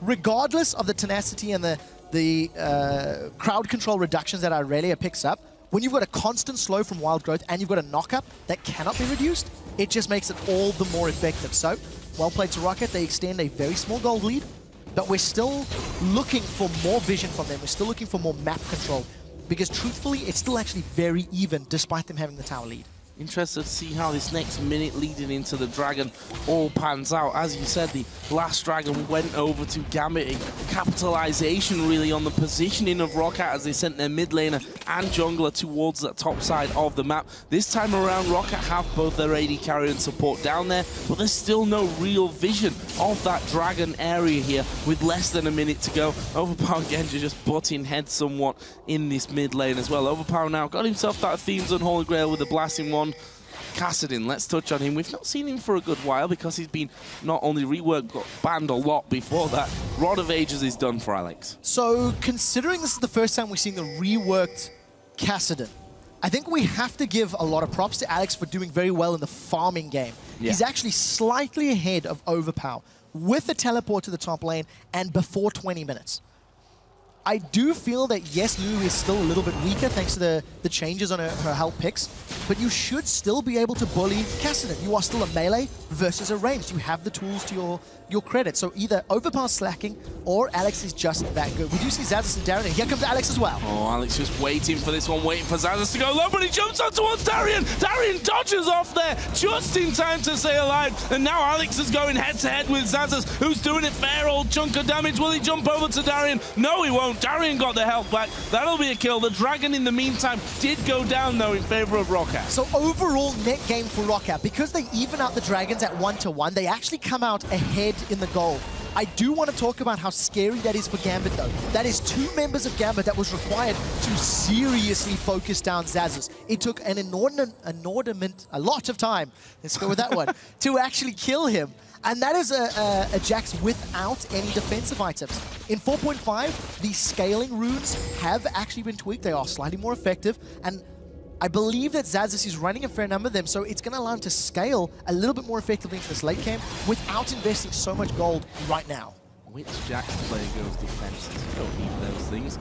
Regardless of the tenacity and the crowd control reductions that Irelia picks up, when you've got a constant slow from Wild Growth and you've got a knock-up that cannot be reduced, it just makes it all the more effective. So, well played to Rocket. They extend a very small gold lead, but we're still looking for more vision from them. We're still looking for more map control, because truthfully, it's still actually very even despite them having the tower lead. Interested to see how this next minute leading into the Dragon all pans out. As you said, the last Dragon went over to Gambit. A capitalization really on the positioning of Rocket as they sent their mid laner and jungler towards the top side of the map. This time around, Rocket have both their AD carry and support down there, but there's still no real vision of that Dragon area here with less than a minute to go. Overpow again just butting heads somewhat in this mid lane as well. Overpow now got himself that Fiend's Unholy Grail with the blasting one. Kassadin, let's touch on him. We've not seen him for a good while because he's been not only reworked but banned a lot before that. Rod of Ages is done for Alex. So considering this is the first time we've seen the reworked Kassadin, I think we have to give a lot of props to Alex for doing very well in the farming game. Yeah. He's actually slightly ahead of Overpow with a teleport to the top lane and before 20 minutes. I do feel that, yes, Lulu is still a little bit weaker thanks to the changes on her health picks, but you should still be able to bully Kassadin. You are still a melee versus a ranged. You have the tools to your credit. So either Overpow slacking or Alex is just that good. We do see Xaxus and Darien. Here comes Alex as well. Oh, Alex just waiting for this one, waiting for Xaxus to go low, but he jumps on towards Darien. Darien dodges off there just in time to stay alive. And now Alex is going head-to-head with Xaxus, who's doing a fair old chunk of damage. Will he jump over to Darien? No, he won't. Darien got the health back. That'll be a kill. The Dragon, in the meantime, did go down, though, in favor of ROCCAT. So overall net game for ROCCAT. Because they even out the Dragons at 1-1, they actually come out ahead in the goal. I do want to talk about how scary that is for Gambit, though. That is 2 members of Gambit that was required to seriously focus down Xaxus. It took a lot of time, let's go with that one, to actually kill him. And that is a Jax without any defensive items. In 4.5, the scaling runes have actually been tweaked. They are slightly more effective. And I believe that Xaxus is running a fair number of them, so it's going to allow him to scale a little bit more effectively into this late game without investing so much gold right now. Which Jax player goes defensive? You don't need those things.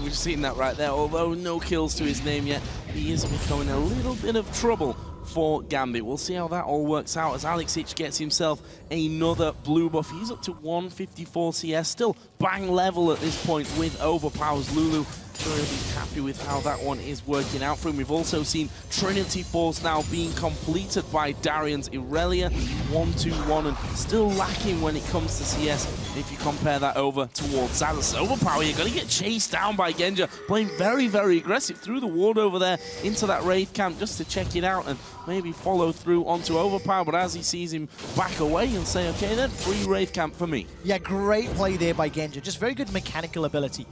We've seen that right there. Although no kills to his name yet, he is becoming a little bit of trouble for Gambit. We'll see how that all works out as Aleksei gets himself another blue buff. He's up to 154 CS, still bang level at this point with Overpow's Lulu. Sure he'll be happy with how that one is working out for him. We've also seen Trinity Force now being completed by Darien's Irelia 1-2-1 and still lacking when it comes to CS if you compare that over towards Xaxus. Overpow, you're going to get chased down by Genja, playing very, very aggressive through the ward over there into that Wraith camp just to check it out and maybe follow through onto Overpow, but as he sees him back away, he'll say, okay then, free Wraith camp for me. Yeah, great play there by Genja. Just very good mechanical ability.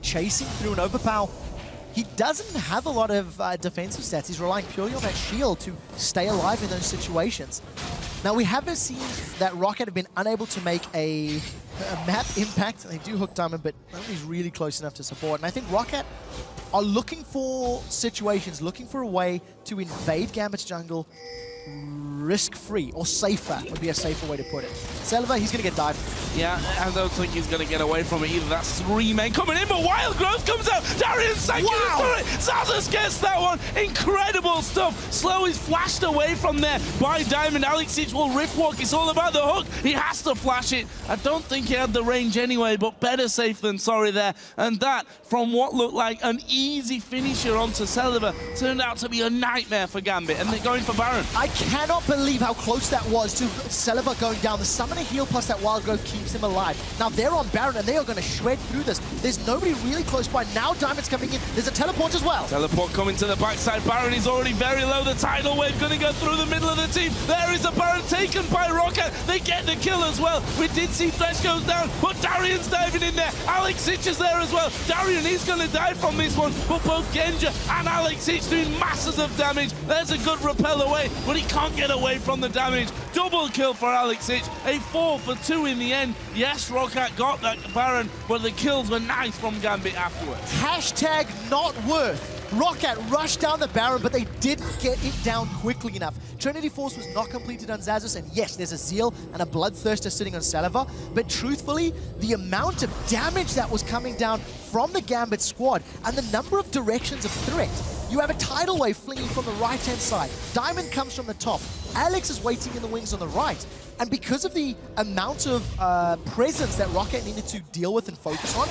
Chasing through an Overpow. He doesn't have a lot of defensive stats. He's relying purely on that shield to stay alive in those situations. Now, we haven't seen that ROCCAT have been unable to make a map impact. They do hook Diamond, but nobody's really close enough to support. And I think ROCCAT are looking for situations, looking for a way to invade Gambit's jungle risk-free, or safer would be a safer way to put it. Celaver, he's going to get dived. Yeah, I don't think he's going to get away from it either. That's 3 men coming in, but Wild Growth comes out. Darien sank into it. Xaxus gets that one. Incredible stuff. Slow is flashed away from there by Diamond. Aleksei will rift walk. It's all about the hook. He has to flash it. I don't think he had the range anyway, but better safe than sorry there. And that, from what looked like an easy finisher onto Celaver, turned out to be a nightmare for Gambit. And they're going for Baron. I cannot believe how close that was to Celaver going down. The Summoner heal plus that Wild Growth keeps him alive. Now they're on Baron and they are going to shred through this. There's nobody really close by. Now Diamond's coming in. There's a teleport as well. Teleport coming to the backside. Baron is already very low. The tidal wave going to go through the middle of the team. There is a Baron taken by ROCCAT. They get the kill as well. We did see Thresh goes down, but Darien's diving in there. Aleksei is there as well. Darien is going to die from this one, but both Genja and Aleksei doing masses of damage. There's a good repel away, but he can't get away from the damage. Double kill for Aleksei. A 4 for 2 in the end. Yes, ROCCAT got that Baron, but the kills were nice from Gambit afterwards. Hashtag not worth. ROCCAT rushed down the Baron, but they didn't get it down quickly enough. Trinity Force was not completed on Xaxus, and yes, there's a Zeal and a Bloodthirster sitting on Celaver, but truthfully, the amount of damage that was coming down from the Gambit squad and the number of directions of threat. You have a tidal wave flinging from the right-hand side. Diamond comes from the top. Alex is waiting in the wings on the right. And because of the amount of presence that ROCCAT needed to deal with and focus on,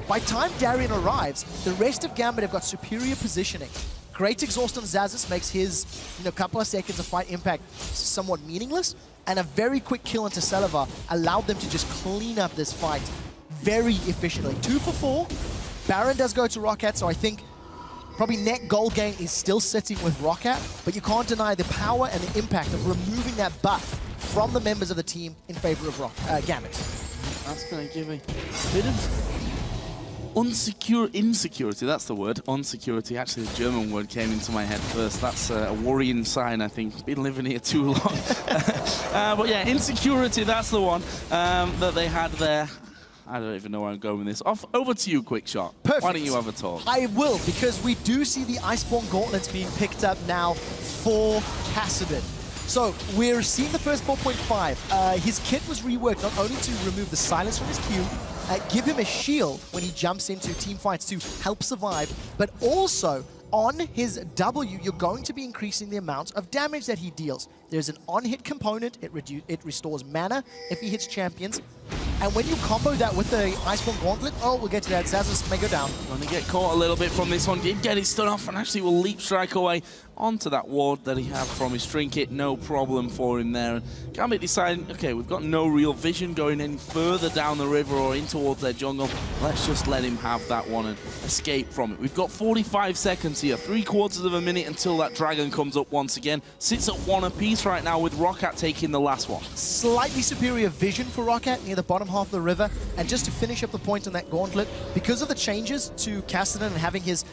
by the time Darien arrives, the rest of Gambit have got superior positioning. Great exhaust on Xaxus makes his couple of seconds of fight impact somewhat meaningless, and a very quick kill into Celaver allowed them to just clean up this fight very efficiently. 2 for 4. Baron does go to ROCCAT, so I think probably net gold gain is still sitting with ROCCAT, but you can't deny the power and the impact of removing that buff from the members of the team in favor of Gambit. That's going to give a bit of insecurity, that's the word, unsecurity. Actually, the German word came into my head first. That's a worrying sign, I think. Been living here too long. But yeah, insecurity, that's the one that they had there. I don't even know where I'm going with this. Over to you, Quick Shot. Perfect. Why don't you have a talk? I will, because we do see the Iceborne Gauntlets being picked up now for Kassadin. So we're seeing the first 4.5. His kit was reworked not only to remove the silence from his Q, give him a shield when he jumps into team fights to help survive, but also on his W, you're going to be increasing the amount of damage that he deals. There's an on-hit component, it restores mana if he hits champions. And when you combo that with the Iceborne Gauntlet, oh, we'll get to that. Xaxus may go down. Going to get caught a little bit from this one. Did get his stun off and actually will leap strike away onto that ward that he had from his trinket. No problem for him there. Gambit deciding, okay, we've got no real vision going any further down the river or in towards their jungle. Let's just let him have that one and escape from it. We've got 45 seconds here, 3/4 of a minute until that dragon comes up once again. Sits at 1 apiece right now with ROCCAT taking the last one. Slightly superior vision for ROCCAT near the bottom half of the river. And just to finish up the point on that gauntlet, because of the changes to Kassadin and having his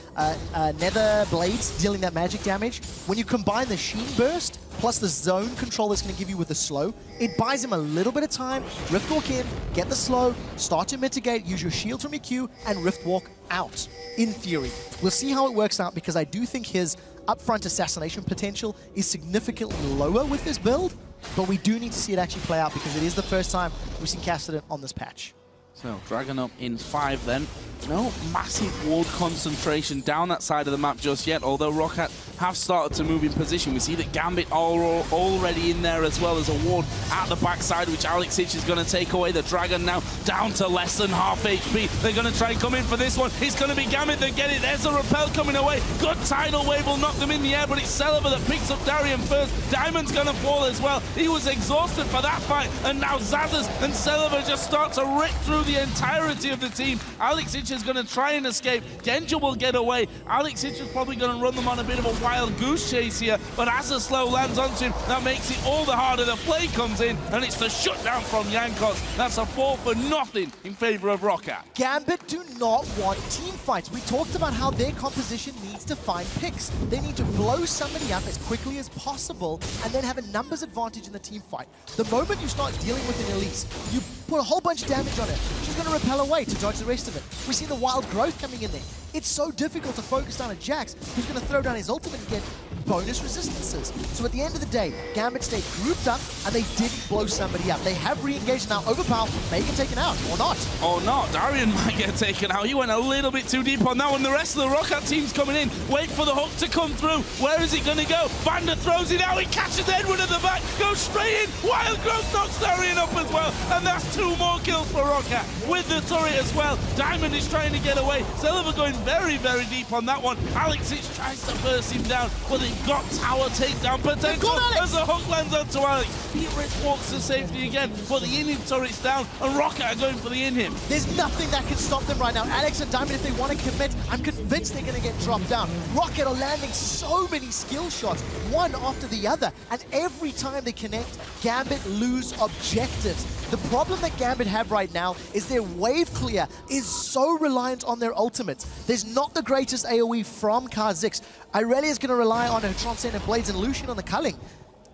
nether blades dealing that magic damage, when you combine the Sheen Burst plus the zone control it's going to give you with the slow, it buys him a little bit of time. Rift Walk in, get the slow, start to mitigate, use your shield from your Q, and Rift Walk out, in theory. We'll see how it works out because I do think his upfront assassination potential is significantly lower with this build, but we do need to see it actually play out because it is the first time we've seen Kassadin on this patch. So, Dragon up in 5 then. No massive ward concentration down that side of the map just yet, although ROCCAT have started to move in position. We see that Gambit already in there as well as a ward at the backside, which Aleksei is going to take away. The Dragon now down to less than half HP. They're going to try and come in for this one. It's going to be Gambit that get it. There's a repel coming away. Good tidal wave will knock them in the air, but it's Celaver that picks up Darien first. Diamond's going to fall as well. He was exhausted for that fight, and now Xaxus and Celaver just start to rip through the entirety of the team. Aleksei is going to try and escape. Genja will get away. Aleksei is probably going to run them on a bit of a wild goose chase here, but as the slow lands onto him, that makes it all the harder. The play comes in, and it's the shutdown from Jankos. That's a 4-0 in favor of ROCCAT. Gambit do not want team fights. We talked about how their composition needs to find picks. They need to blow somebody up as quickly as possible and then have a numbers advantage in the team fight. The moment you start dealing with an Elise, you put a whole bunch of damage on her. She's going to repel away to dodge the rest of it. We see the wild growth coming in there. It's so difficult to focus down a Jax who's going to throw down his ultimate and get bonus resistances. So at the end of the day, Gambit stayed grouped up and they didn't blow somebody up. They have re-engaged now. Overpow may get taken out or not. Or not. Darien might get taken out. He went a little bit too deep on that one. The rest of the ROCCAT team's coming in. Wait for the hook to come through. Where is it going to go? VandeR throws it out. He catches Edward at the back. Goes straight in. Wild growth knocks Darien up as well. And that's 2 more kills for ROCCAT with the turret as well. Diamond is trying to get away. Celaver going very, very deep on that one. Aleksei tries to burst him down, but they've got tower takedown potential as the hook lands onto Alex. He risk walks to safety again, but the in-him turret's down, and ROCCAT are going for the in-him. There's nothing that can stop them right now. Alex and Diamond, if they want to commit, I'm convinced they're going to get dropped down. ROCCAT are landing so many skill shots, one after the other, and every time they connect, Gambit lose objectives. The problem that Gambit have right now is their wave clear is so reliant on their ultimates. There's not the greatest AoE from Kha'Zix. Irelia is going to rely on her Transcendent Blades and Lucian on the culling.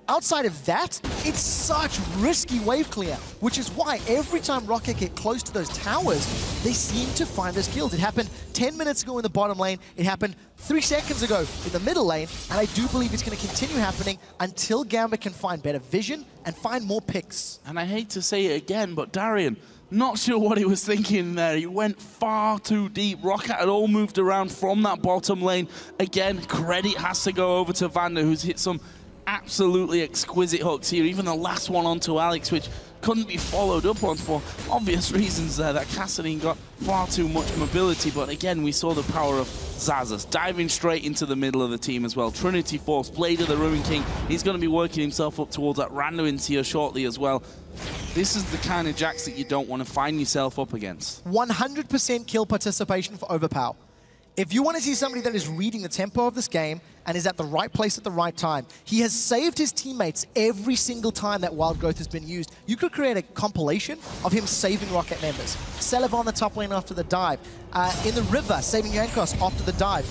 Outside of that, it's such risky wave clear, which is why every time ROCCAT get close to those towers, they seem to find those kills. It happened 10 minutes ago in the bottom lane. It happened 3 seconds ago in the middle lane, and I do believe it's going to continue happening until Gambit can find better vision and find more picks. And I hate to say it again, but Darien, not sure what he was thinking there. He went far too deep. ROCCAT had all moved around from that bottom lane. Again, credit has to go over to VandeR, who's hit some absolutely exquisite hooks here. Even the last one onto Alex, which couldn't be followed up on for obvious reasons there. That Kassadin got far too much mobility, but again, we saw the power of Xaxus diving straight into the middle of the team as well. Trinity Force, Blade of the Ruin King. He's going to be working himself up towards that Randuin tier shortly as well. This is the kind of Jax that you don't want to find yourself up against. 100% kill participation for Overpow. If you want to see somebody that is reading the tempo of this game and is at the right place at the right time, he has saved his teammates every single time that Wild Growth has been used. You could create a compilation of him saving ROCCAT members. Celaver on the top lane after the dive. In the river, saving Jankos after the dive.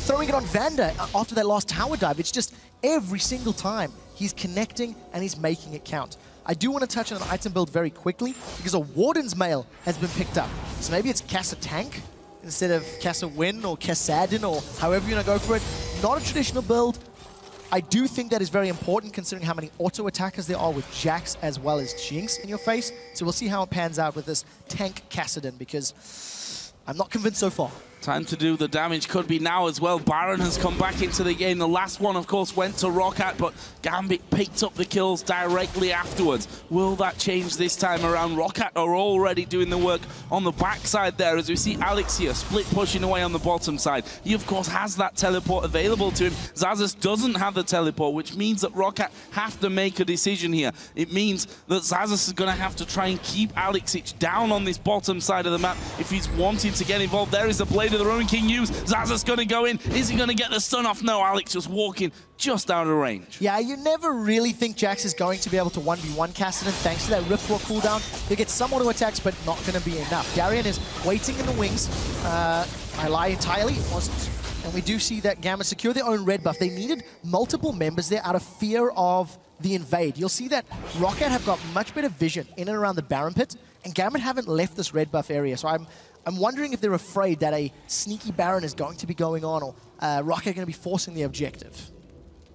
Throwing it on VandeR after that last tower dive. It's just every single time he's connecting and he's making it count. I do want to touch on an item build very quickly because a Warden's Mail has been picked up. So maybe it's Kassa Tank instead of Kassa Win or Kassadin or however you're going to go for it. Not a traditional build. I do think that is very important considering how many auto attackers there are with Jax as well as Jinx in your face. So we'll see how it pans out with this tank Kassadin because I'm not convinced so far. Time to do the damage, could be now as well. Baron has come back into the game. The last one, of course, went to ROC, but Gambit picked up the kills directly afterwards. Will that change this time around? ROC are already doing the work on the backside there, as we see Aleksei split pushing away on the bottom side. He, of course, has that teleport available to him. Xaxus doesn't have the teleport, which means that ROC have to make a decision here. It means that Xaxus is going to have to try and keep Aleksei down on this bottom side of the map if he's wanting to get involved. There is the Blade of the Roman King used. Xaxus going to go in. Is he going to get the stun off? No, Alex just walking just out of range. Yeah, you never really think Jax is going to be able to 1v1 Kassadin thanks to that Riftwalk cooldown. He'll get some auto attacks, but not going to be enough. Darien is waiting in the wings. I lie entirely, it wasn't. And we do see that Gamma secure their own red buff. They needed multiple members there out of fear of the invade. You'll see that ROC have got much better vision in and around the Baron pit, and Gambit haven't left this red buff area. So I'm wondering if they're afraid that a sneaky Baron is going to be going on, or ROC are going to be forcing the objective.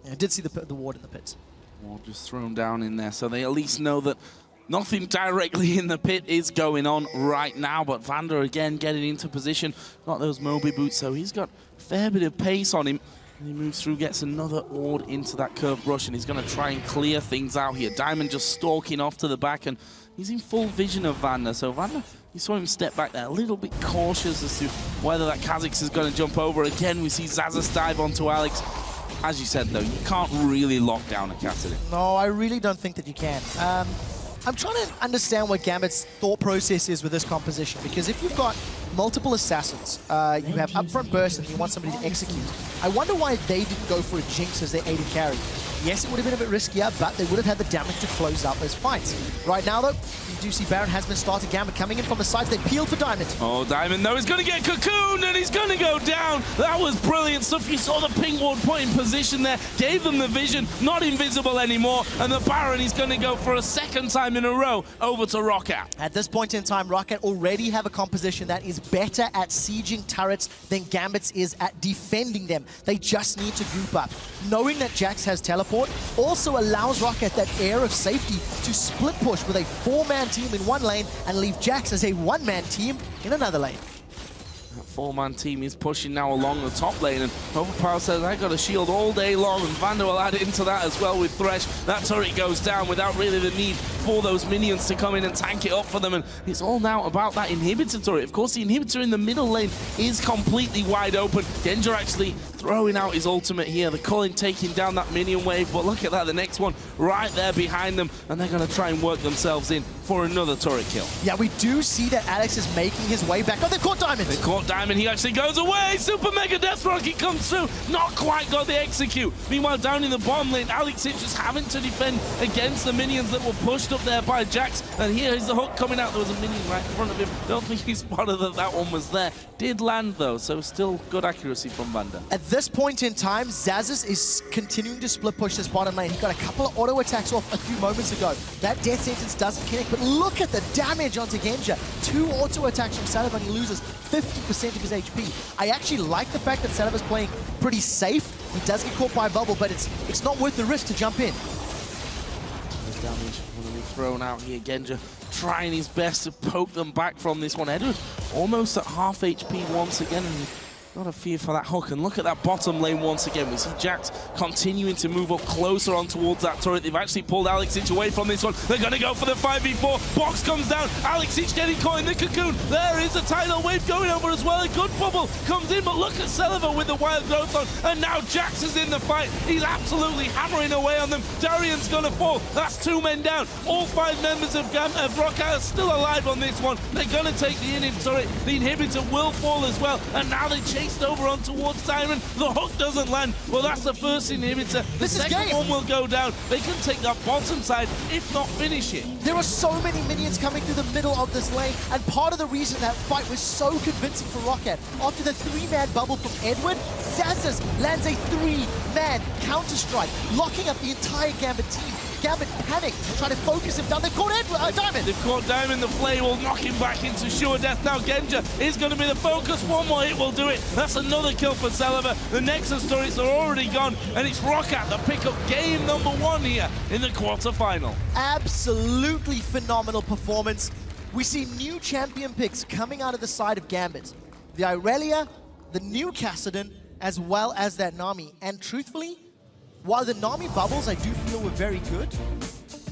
I did see the ward in the pit. Ward just thrown down in there, so they at least know that nothing directly in the pit is going on right now. But VandeR again getting into position. Got those Moby boots, so he's got a fair bit of pace on him. And he moves through, gets another ward into that curved rush, and he's going to try and clear things out here. Diamond just stalking off to the back, and he's in full vision of VandeR. So VandeR, you saw him step back there, a little bit cautious as to whether that Kha'Zix is going to jump over. Again, we see Xaxus dive onto Alex. As you said, though, you can't really lock down a Kassadin. No, I really don't think that you can. I'm trying to understand what Gambit's thought process is with this composition, because if you've got multiple assassins, you have upfront burst and you want somebody to execute. I wonder why they didn't go for a Jinx as their AD carry. Yes, it would have been a bit riskier, but they would have had the damage to close out those fights. Right now, though, you do see Baron has been started. Gambit coming in from the sides. They peeled for Diamond. Oh, Diamond, though, he's going to get cocooned, and he's going to go down. That was brilliant stuff. You saw the ping ward put in position there, gave them the vision, not invisible anymore, and the Baron is going to go for a second time in a row over to ROC. At this point in time, ROC already have a composition that is better at sieging turrets than Gambit's is at defending them. They just need to group up. Knowing that Jax has teleport also allows ROC that air of safety to split push with a 4-man team in one lane and leave Jax as a 1-man team in another lane. That 4-man team is pushing now along the top lane, and Overpow says, I got a shield all day long, and VandeR will add into that as well with Thresh. That turret goes down without really the need for those minions to come in and tank it up for them, and it's all now about that inhibitor turret. Of course, the inhibitor in the middle lane is completely wide open. Genja actually throwing out his ultimate here. The Cullen taking down that minion wave, but look at that, the next one right there behind them, and they're going to try and work themselves in for another turret kill. Yeah, we do see that Alex is making his way back. Oh, they caught Diamond! They caught Diamond, he actually goes away! Super Mega Death Rocket comes through, not quite got the execute. Meanwhile, down in the bottom lane, Aleksei just having to defend against the minions that were pushed up there by Jax, and here is the hook coming out. There was a minion right in front of him. Don't think he spotted that that one was there. Did land though, so still good accuracy from VandeR. At this point in time, Xaxus is continuing to split push this bottom lane. He got a couple of auto attacks off a few moments ago. That death sentence doesn't connect, but look at the damage onto Genja. 2 auto attacks from Celaver and he loses 50% of his HP. I actually like the fact that Celaver's playing pretty safe. He does get caught by a bubble, but it's not worth the risk to jump in. There's damage going to be thrown out here. Genja trying his best to poke them back from this one. Edward almost at half HP once again, and not a fear for that hook. And look at that bottom lane once again. We see Jax continuing to move up closer on towards that turret. They've actually pulled Aleksei away from this one. They're going to go for the 5v4. Box comes down. Aleksei getting caught in the cocoon. There is a tidal wave going over as well. A good bubble comes in, but look at Celaver with the wild growth on. And now Jax is in the fight. He's absolutely hammering away on them. Darien's going to fall. That's 2 men down. All 5 members of ROC are still alive on this one. They're going to take the inhib turret. The inhibitor will fall as well. And now they chased over on towards Siren. The hook doesn't land. Well, that's the first inhibitor. The second one will go down. They can take that bottom side, if not finish it. There are so many minions coming through the middle of this lane, and part of the reason that fight was so convincing for ROC, after the 3-man bubble from Edward, Xaxus lands a 3-man counter-strike, locking up the entire Gambit team. Gambit panicked, trying to focus him down. They caught Diamond. They've caught Diamond. The flame will knock him back into sure death. Now Genja is going to be the focus. One more hit will do it. That's another kill for Celaver. The Nexus turrets are already gone, and it's ROC that pick up game number 1 here in the quarterfinal. Absolutely phenomenal performance. We see new champion picks coming out of the side of Gambit. The Irelia the new Kassadin, as well as that Nami. And truthfully, while the Nami bubbles I do feel were very good,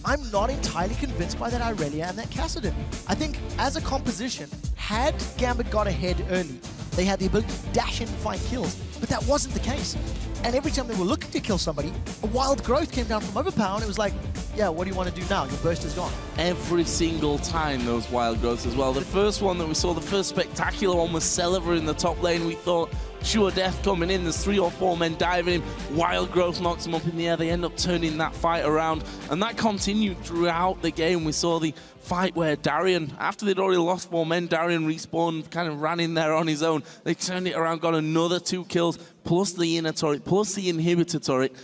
I'm not entirely convinced by that Irelia and that Kassadin. I think as a composition, had Gambit got ahead early, they had the ability to dash in and find kills, but that wasn't the case. And every time they were looking to kill somebody, a wild growth came down from Overpow, and it was like, yeah, what do you want to do now? Your burst is gone. Every single time, those wild growths as well. The first one that we saw, the first spectacular one, was Celaver in the top lane. We thought, sure death coming in. There's 3 or 4 men diving in. Wild growth knocks them up in the air. They end up turning that fight around. And that continued throughout the game. We saw the fight where Darien, after they'd already lost 4 men, Darien respawned, kind of ran in there on his own. They turned it around, got another 2 kills, plus the inner turret, plus the inhibitor turret.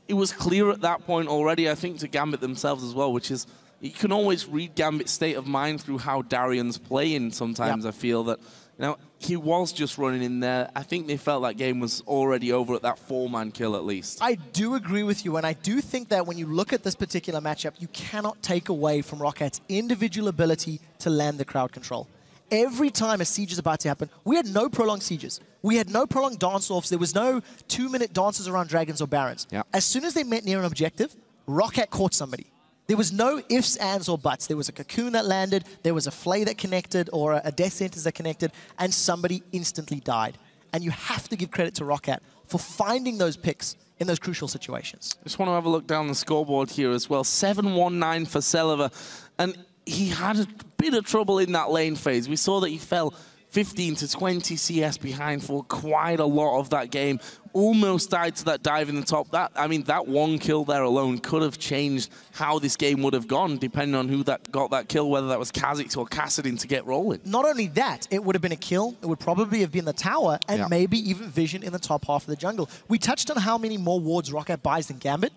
It was clear at that point already, I think, to Gambit themselves as well, which is, you can always read Gambit's state of mind through how Darien's playing sometimes. I feel that, you know, he was just running in there. I think they felt that game was already over at that 4-man kill at least. I do agree with you, and I do think that when you look at this particular matchup, you cannot take away from ROCCAT's individual ability to land the crowd control. Every time a siege is about to happen, we had no prolonged sieges. We had no prolonged dance-offs. There was no 2-minute dances around dragons or barons. Yeah. As soon as they met near an objective, ROCCAT caught somebody. There was no ifs, ands, or buts. There was a cocoon that landed, there was a flay that connected, or a death sentence that connected, and somebody instantly died. And you have to give credit to ROCCAT for finding those picks in those crucial situations. Just want to have a look down the scoreboard here as well. 7-1-9 for Celaver. And he had a bit of trouble in that lane phase. We saw that he fell 15 to 20 CS behind for quite a lot of that game. Almost died to that dive in the top. I mean, that 1 kill there alone could have changed how this game would have gone, depending on who that got that kill, whether that was Kha'Zix or Kassadin to get rolling. Not only that, it would have been a kill. It would probably have been the tower, and maybe even vision in the top half of the jungle. We touched on how many more wards ROCCAT buys than Gambit,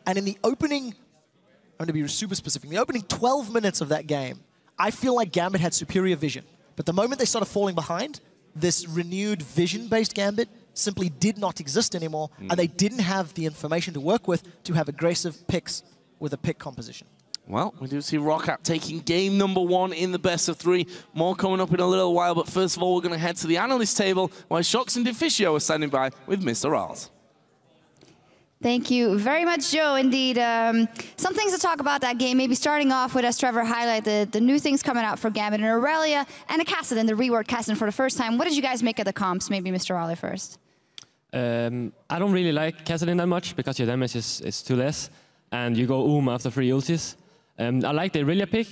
and in the opening, I'm going to be super specific, in the opening 12 minutes of that game, I feel like Gambit had superior vision. But the moment they started falling behind, this renewed vision-based Gambit simply did not exist anymore, and they didn't have the information to work with to have aggressive picks with a pick composition. Well, we do see ROCCAT taking game number 1 in the best of 3. More coming up in a little while, but first of all, we're going to head to the analyst table, where Shox and Deficio are standing by with Mr. Rals. Thank you very much, Joe. Indeed, some things to talk about that game. Maybe starting off with, as Trevor highlighted, the new things coming out for Gambit and Irelia, and a Kassadin, the reworked Kassadin for the first time. What did you guys make of the comps? Maybe Mr. Raleigh first. I don't really like Kassadin that much because your damage is too less, and you go after 3 ultis. I like the Irelia pick.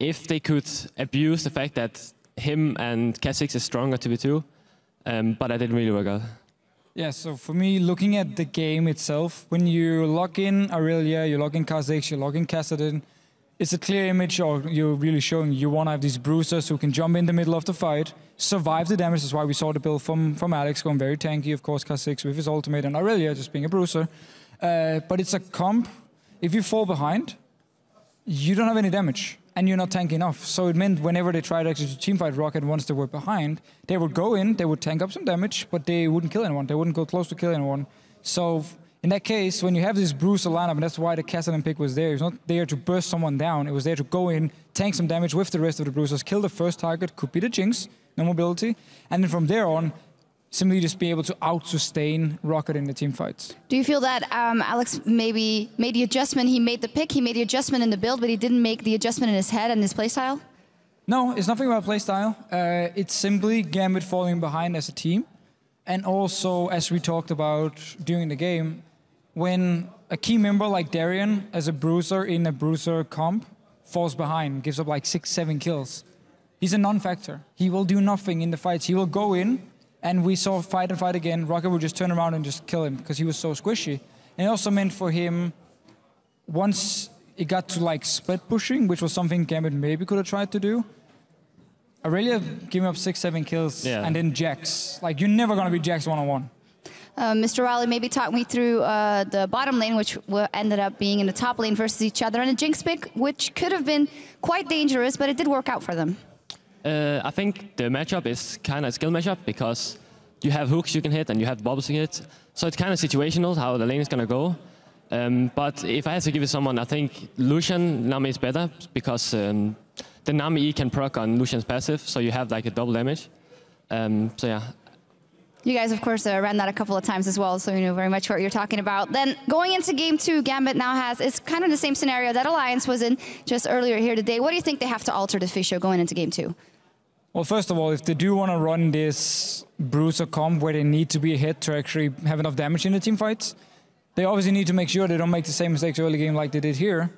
If they could abuse the fact that him and Kha'Zix is stronger 2v2, but that didn't really work out. Yeah, so for me, looking at the game itself, when you log in Irelia, you log in Kha'Zix, you log in Kassadin, it's a clear image, or you're really showing you want to have these bruisers who can jump in the middle of the fight, survive the damage. That's why we saw the build from Alex going very tanky, of course, Kha'Zix with his ultimate, and Irelia just being a bruiser. But it's a comp. If you fall behind, you don't have any damage, and you're not tanky enough. So it meant whenever they tried actually to teamfight ROCCAT once they were behind, they would go in, they would tank up some damage, but they wouldn't kill anyone. They wouldn't go close to kill anyone. So in that case, when you have this bruiser lineup, and that's why the Kassadin pick was there, it was not there to burst someone down, it was there to go in, tank some damage with the rest of the bruisers, kill the first target, could be the Jinx, no mobility, and then from there on, simply just be able to out-sustain ROCCAT in the team fights. Do you feel that Alex maybe made the adjustment, he made the pick, he made the adjustment in the build, but he didn't make the adjustment in his head and his playstyle? No, it's nothing about playstyle. It's simply Gambit falling behind as a team. And also, as we talked about during the game, when a key member like Darien, as a bruiser in a bruiser comp, falls behind, gives up like 6-7 kills, he's a non-factor. He will do nothing in the fights. He will go in, and we saw fight and fight again. ROCCAT would just turn around and just kill him because he was so squishy. And it also meant for him, once it got to like split pushing, which was something Gambit maybe could have tried to do, Irelia gave up 6-7 kills and then Jax. Like, you're never going to be Jax one-on-one. Mr. Raleigh, maybe talk me through the bottom lane, which ended up being in the top lane versus each other, and a Jinx pick, which could have been quite dangerous, but it did work out for them. I think the matchup is kind of a skill matchup because you have hooks you can hit and you have bobbles you can hit. So it's kind of situational how the lane is going to go. But if I had to give it someone, I think Lucian Nami is better because the Nami E can proc on Lucian's passive, so you have like a double damage. So yeah, You guys, of course, ran that a couple of times as well, so you know very much what you're talking about. Then going into Game 2, Gambit now has, it's kind of the same scenario that Alliance was in just earlier here today. What do you think they have to alter the Fisher going into Game 2? Well, first of all, if they do want to run this Bruiser comp where they need to be ahead to actually have enough damage in the team fights, they obviously need to make sure they don't make the same mistakes early game like they did here.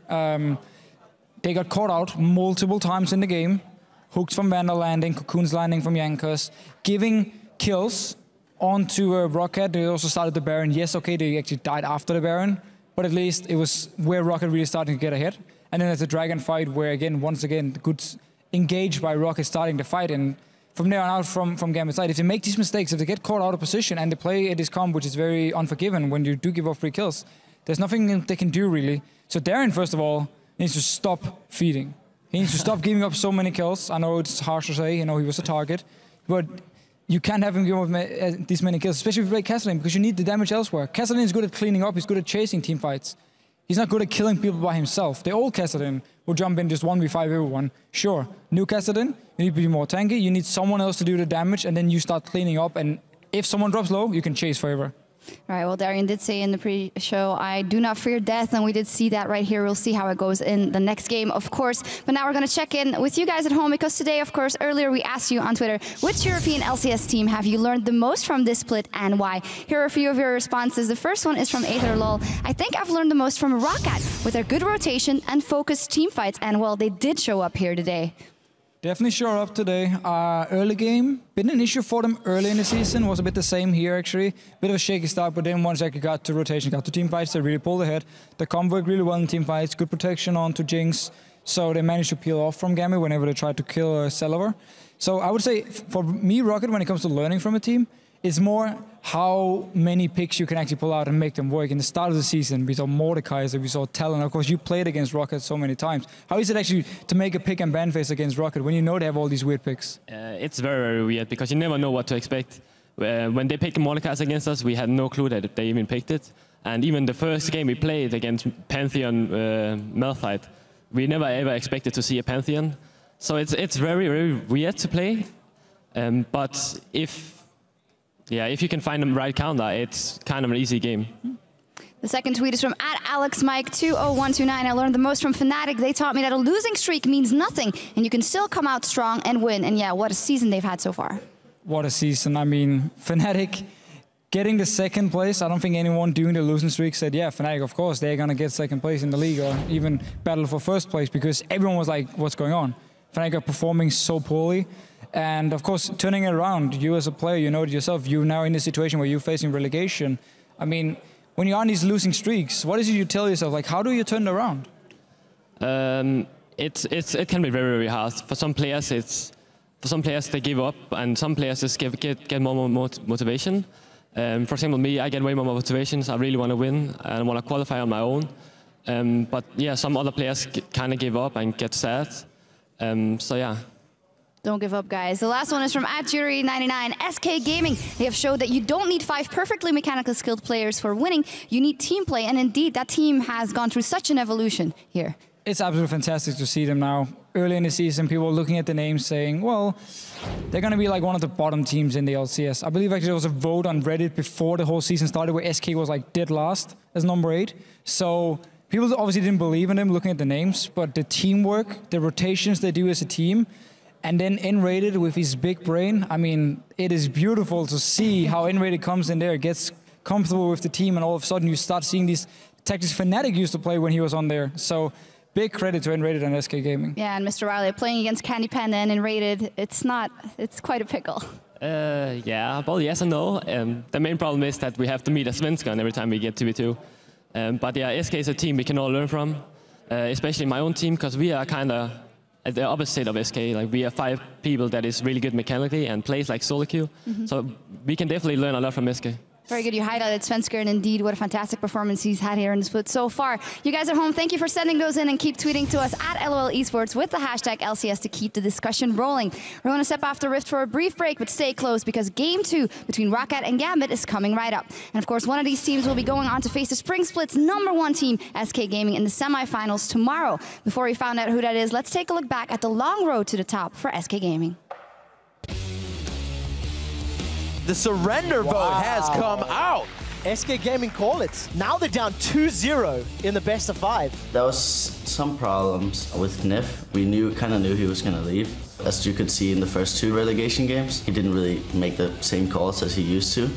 They got caught out multiple times in the game. Hooks from VandeR landing, Cocoons landing from Jankos, giving kills onto Rocket. They also started the Baron. Yes, okay, they actually died after the Baron, but at least it was where Rocket really started to get ahead. And then there's the Dragon fight where, again, once again, the goods engaged by Rocket starting the fight. And from there on out, from Gambit's side, if they make these mistakes, if they get caught out of position and they play this comp, which is very unforgiving when you do give up free kills, there's nothing they can do, really. So Darien, first of all, needs to stop feeding. He needs to stop giving up so many kills. I know it's harsh to say, you know, he was a target, but you can't have him give up these many kills, especially if you play Kassadin, because you need the damage elsewhere. Kassadin is good at cleaning up, he's good at chasing team fights. He's not good at killing people by himself. The old Kassadin will jump in just 1v5 everyone. Sure, new Kassadin, you need to be more tanky, you need someone else to do the damage, and then you start cleaning up, and if someone drops low, you can chase forever. All right, well, Darien did say in the pre-show, I do not fear death, and we did see that right here. We'll see how it goes in the next game, of course. But now we're going to check in with you guys at home, because today, of course, earlier we asked you on Twitter, which European LCS team have you learned the most from this split and why? Here are a few of your responses. The first one is from AetherLol. I think I've learned the most from ROC with their good rotation and focused team fights, and well, they did show up here today. Definitely show up today. Early game, been an issue for them early in the season, was a bit the same here actually. Bit of a shaky start, but then once they got to rotation, got to team fights, they really pulled ahead. The comp worked really well in team fights, good protection onto Jinx, so they managed to peel off from Gambit whenever they tried to kill Celaver. So I would say, for me, Rocket, when it comes to learning from a team, it's more how many picks you can actually pull out and make them work. In the start of the season, we saw Mordekaiser, we saw Talon. Of course, you played against Rocket so many times. How is it actually to make a pick and ban phase against Rocket when you know they have all these weird picks? It's very, very weird because you never know what to expect. When they picked Mordekaiser against us, we had no clue that they even picked it. And even the first game we played against Pantheon Malphite, we never ever expected to see a Pantheon. So it's very, very weird to play. But if you can find the right counter, it's kind of an easy game. The second tweet is from @AlexMike20129. I learned the most from Fnatic. They taught me that a losing streak means nothing, and you can still come out strong and win. And yeah, what a season they've had so far. What a season. I mean, Fnatic getting the second place. I don't think anyone doing the losing streak said, yeah, Fnatic, of course, they're going to get second place in the league or even battle for first place, because everyone was like, what's going on? Fnatic are performing so poorly. And of course, turning it around, you as a player, you know it yourself, you're now in a situation where you're facing relegation. I mean, when you're on these losing streaks, what is it you tell yourself? Like, how do you turn it around? It can be very, very hard. For some players, they give up, and some players just get more motivation. For example, me, I get way more motivation. So I really want to win and want to qualify on my own. But yeah, some other players kind of give up and get sad. So yeah. Don't give up, guys. The last one is from @Jury99. SK Gaming. They have showed that you don't need 5 perfectly mechanically skilled players for winning. You need team play, and indeed, that team has gone through such an evolution here. It's absolutely fantastic to see them now. Early in the season, people were looking at the names saying, well, they're going to be like one of the bottom teams in the LCS. I believe actually there was a vote on Reddit before the whole season started where SK was like dead last as number 8. So people obviously didn't believe in them looking at the names, but the teamwork, the rotations they do as a team, and then N-Rated with his big brain, I mean, it is beautiful to see how N-Rated comes in there, gets comfortable with the team, and all of a sudden you start seeing these tactics Fnatic used to play when he was on there. So big credit to N-Rated and SK Gaming. Yeah, and Mr. Riley playing against Candy Panda and N-Rated, it's quite a pickle. Yeah, well, yes and no. The main problem is that we have to meet a Svenskon every time we get 2v2. But yeah, SK is a team we can all learn from, especially my own team, because we are kind of at the opposite of SK. Like, we are 5 people that is really good mechanically and plays like solo queue. So we can definitely learn a lot from SK. Very good. You highlighted Svenskar, and indeed, what a fantastic performance he's had here in the split so far. You guys at home, thank you for sending those in, and keep tweeting to us @LOL Esports with the hashtag LCS to keep the discussion rolling. We're going to step off the Rift for a brief break, but stay close because Game 2 between Rocket and Gambit is coming right up. And of course, one of these teams will be going on to face the Spring Split's #1 team, SK Gaming, in the semifinals tomorrow. Before we find out who that is, let's take a look back at the long road to the top for SK Gaming. The surrender vote has come out. SK Gaming call it. Now they're down 2-0 in the best of 5. There was some problems with Knif. We kind of knew he was going to leave. As you could see in the first 2 relegation games, he didn't really make the same calls as he used to.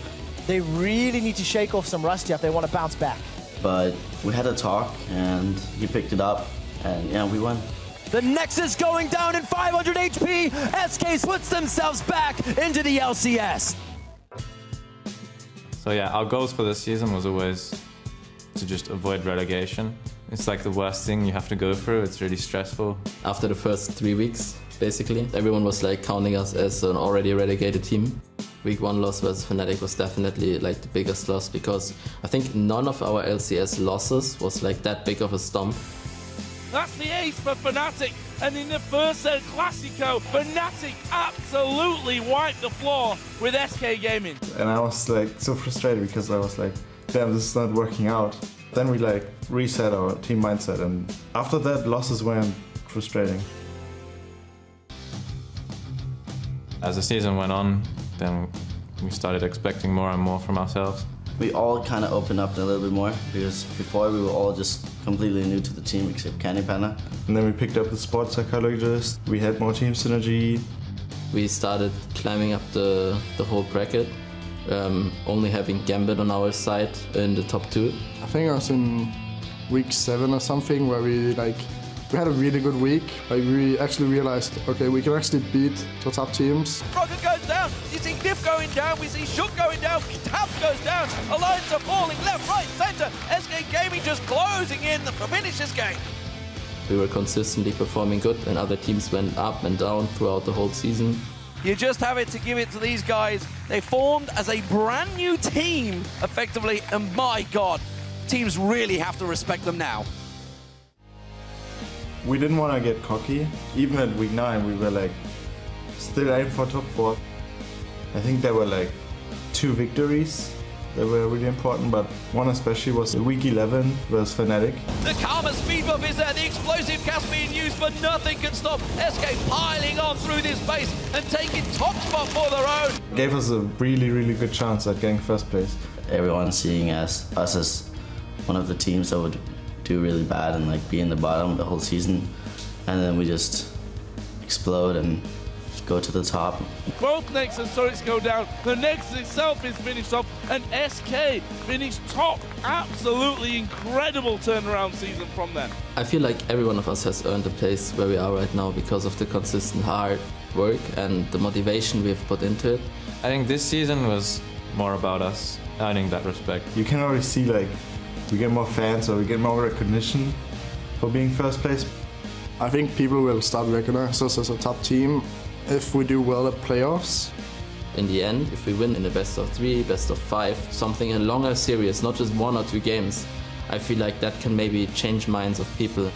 They really need to shake off some Rusty if they want to bounce back. But we had a talk and he picked it up and yeah, we won. The Nexus going down in 500 HP. SK puts themselves back into the LCS. So yeah, our goals for this season was always to just avoid relegation. It's like the worst thing you have to go through. It's really stressful. After the first 3 weeks, basically, everyone was like counting us as an already relegated team. Week 1 loss versus Fnatic was definitely like the biggest loss because I think none of our LCS losses was like that big of a stomp. That's the ace for Fnatic, and in the first set Classico, Fnatic absolutely wiped the floor with SK Gaming. And I was like so frustrated because I was like, damn, this is not working out. Then we like reset our team mindset, and after that, losses weren't frustrating. As the season went on, then we started expecting more and more from ourselves. We all kind of opened up a little bit more because before we were all just completely new to the team except Canipana. And then we picked up the sports psychologist. We had more team synergy. We started climbing up the whole bracket, only having Gambit on our side in the top 2. I think I was in week 7 or something where we had a really good week. Like we actually realized, okay, we can actually beat the top teams. Rocket goes down. You see Knif going down. We see Shook going down. Tap goes down. Alliance are falling left, right, center. SK Gaming just closing in to finish this game. We were consistently performing good and other teams went up and down throughout the whole season. You just have it to give it to these guys. They formed as a brand new team, effectively, and my God, teams really have to respect them now. We didn't want to get cocky. Even at week 9, we were like still aiming for top 4. I think there were like 2 victories that were really important, but one especially was week 11 versus Fnatic. The Karma speed buff is there, the explosive cast being used, but nothing can stop SK piling on through this base and taking top spot for their own. Gave us a really, really good chance at getting first place. Everyone seeing us as one of the teams that would do really bad and like be in the bottom the whole season, and then we just explode and go to the top. Both Nexus turrets go down. The Nexus itself is finished off, and SK finished top. Absolutely incredible turnaround season from them. I feel like every one of us has earned a place where we are right now because of the consistent hard work and the motivation we've put into it. I think this season was more about us earning that respect. You can already see like we get more fans or we get more recognition for being first place. I think people will start recognizing us as a top team if we do well at playoffs. In the end, if we win in the best of 3, best of 5, something in a longer series, not just 1 or 2 games, I feel like that can maybe change minds of people.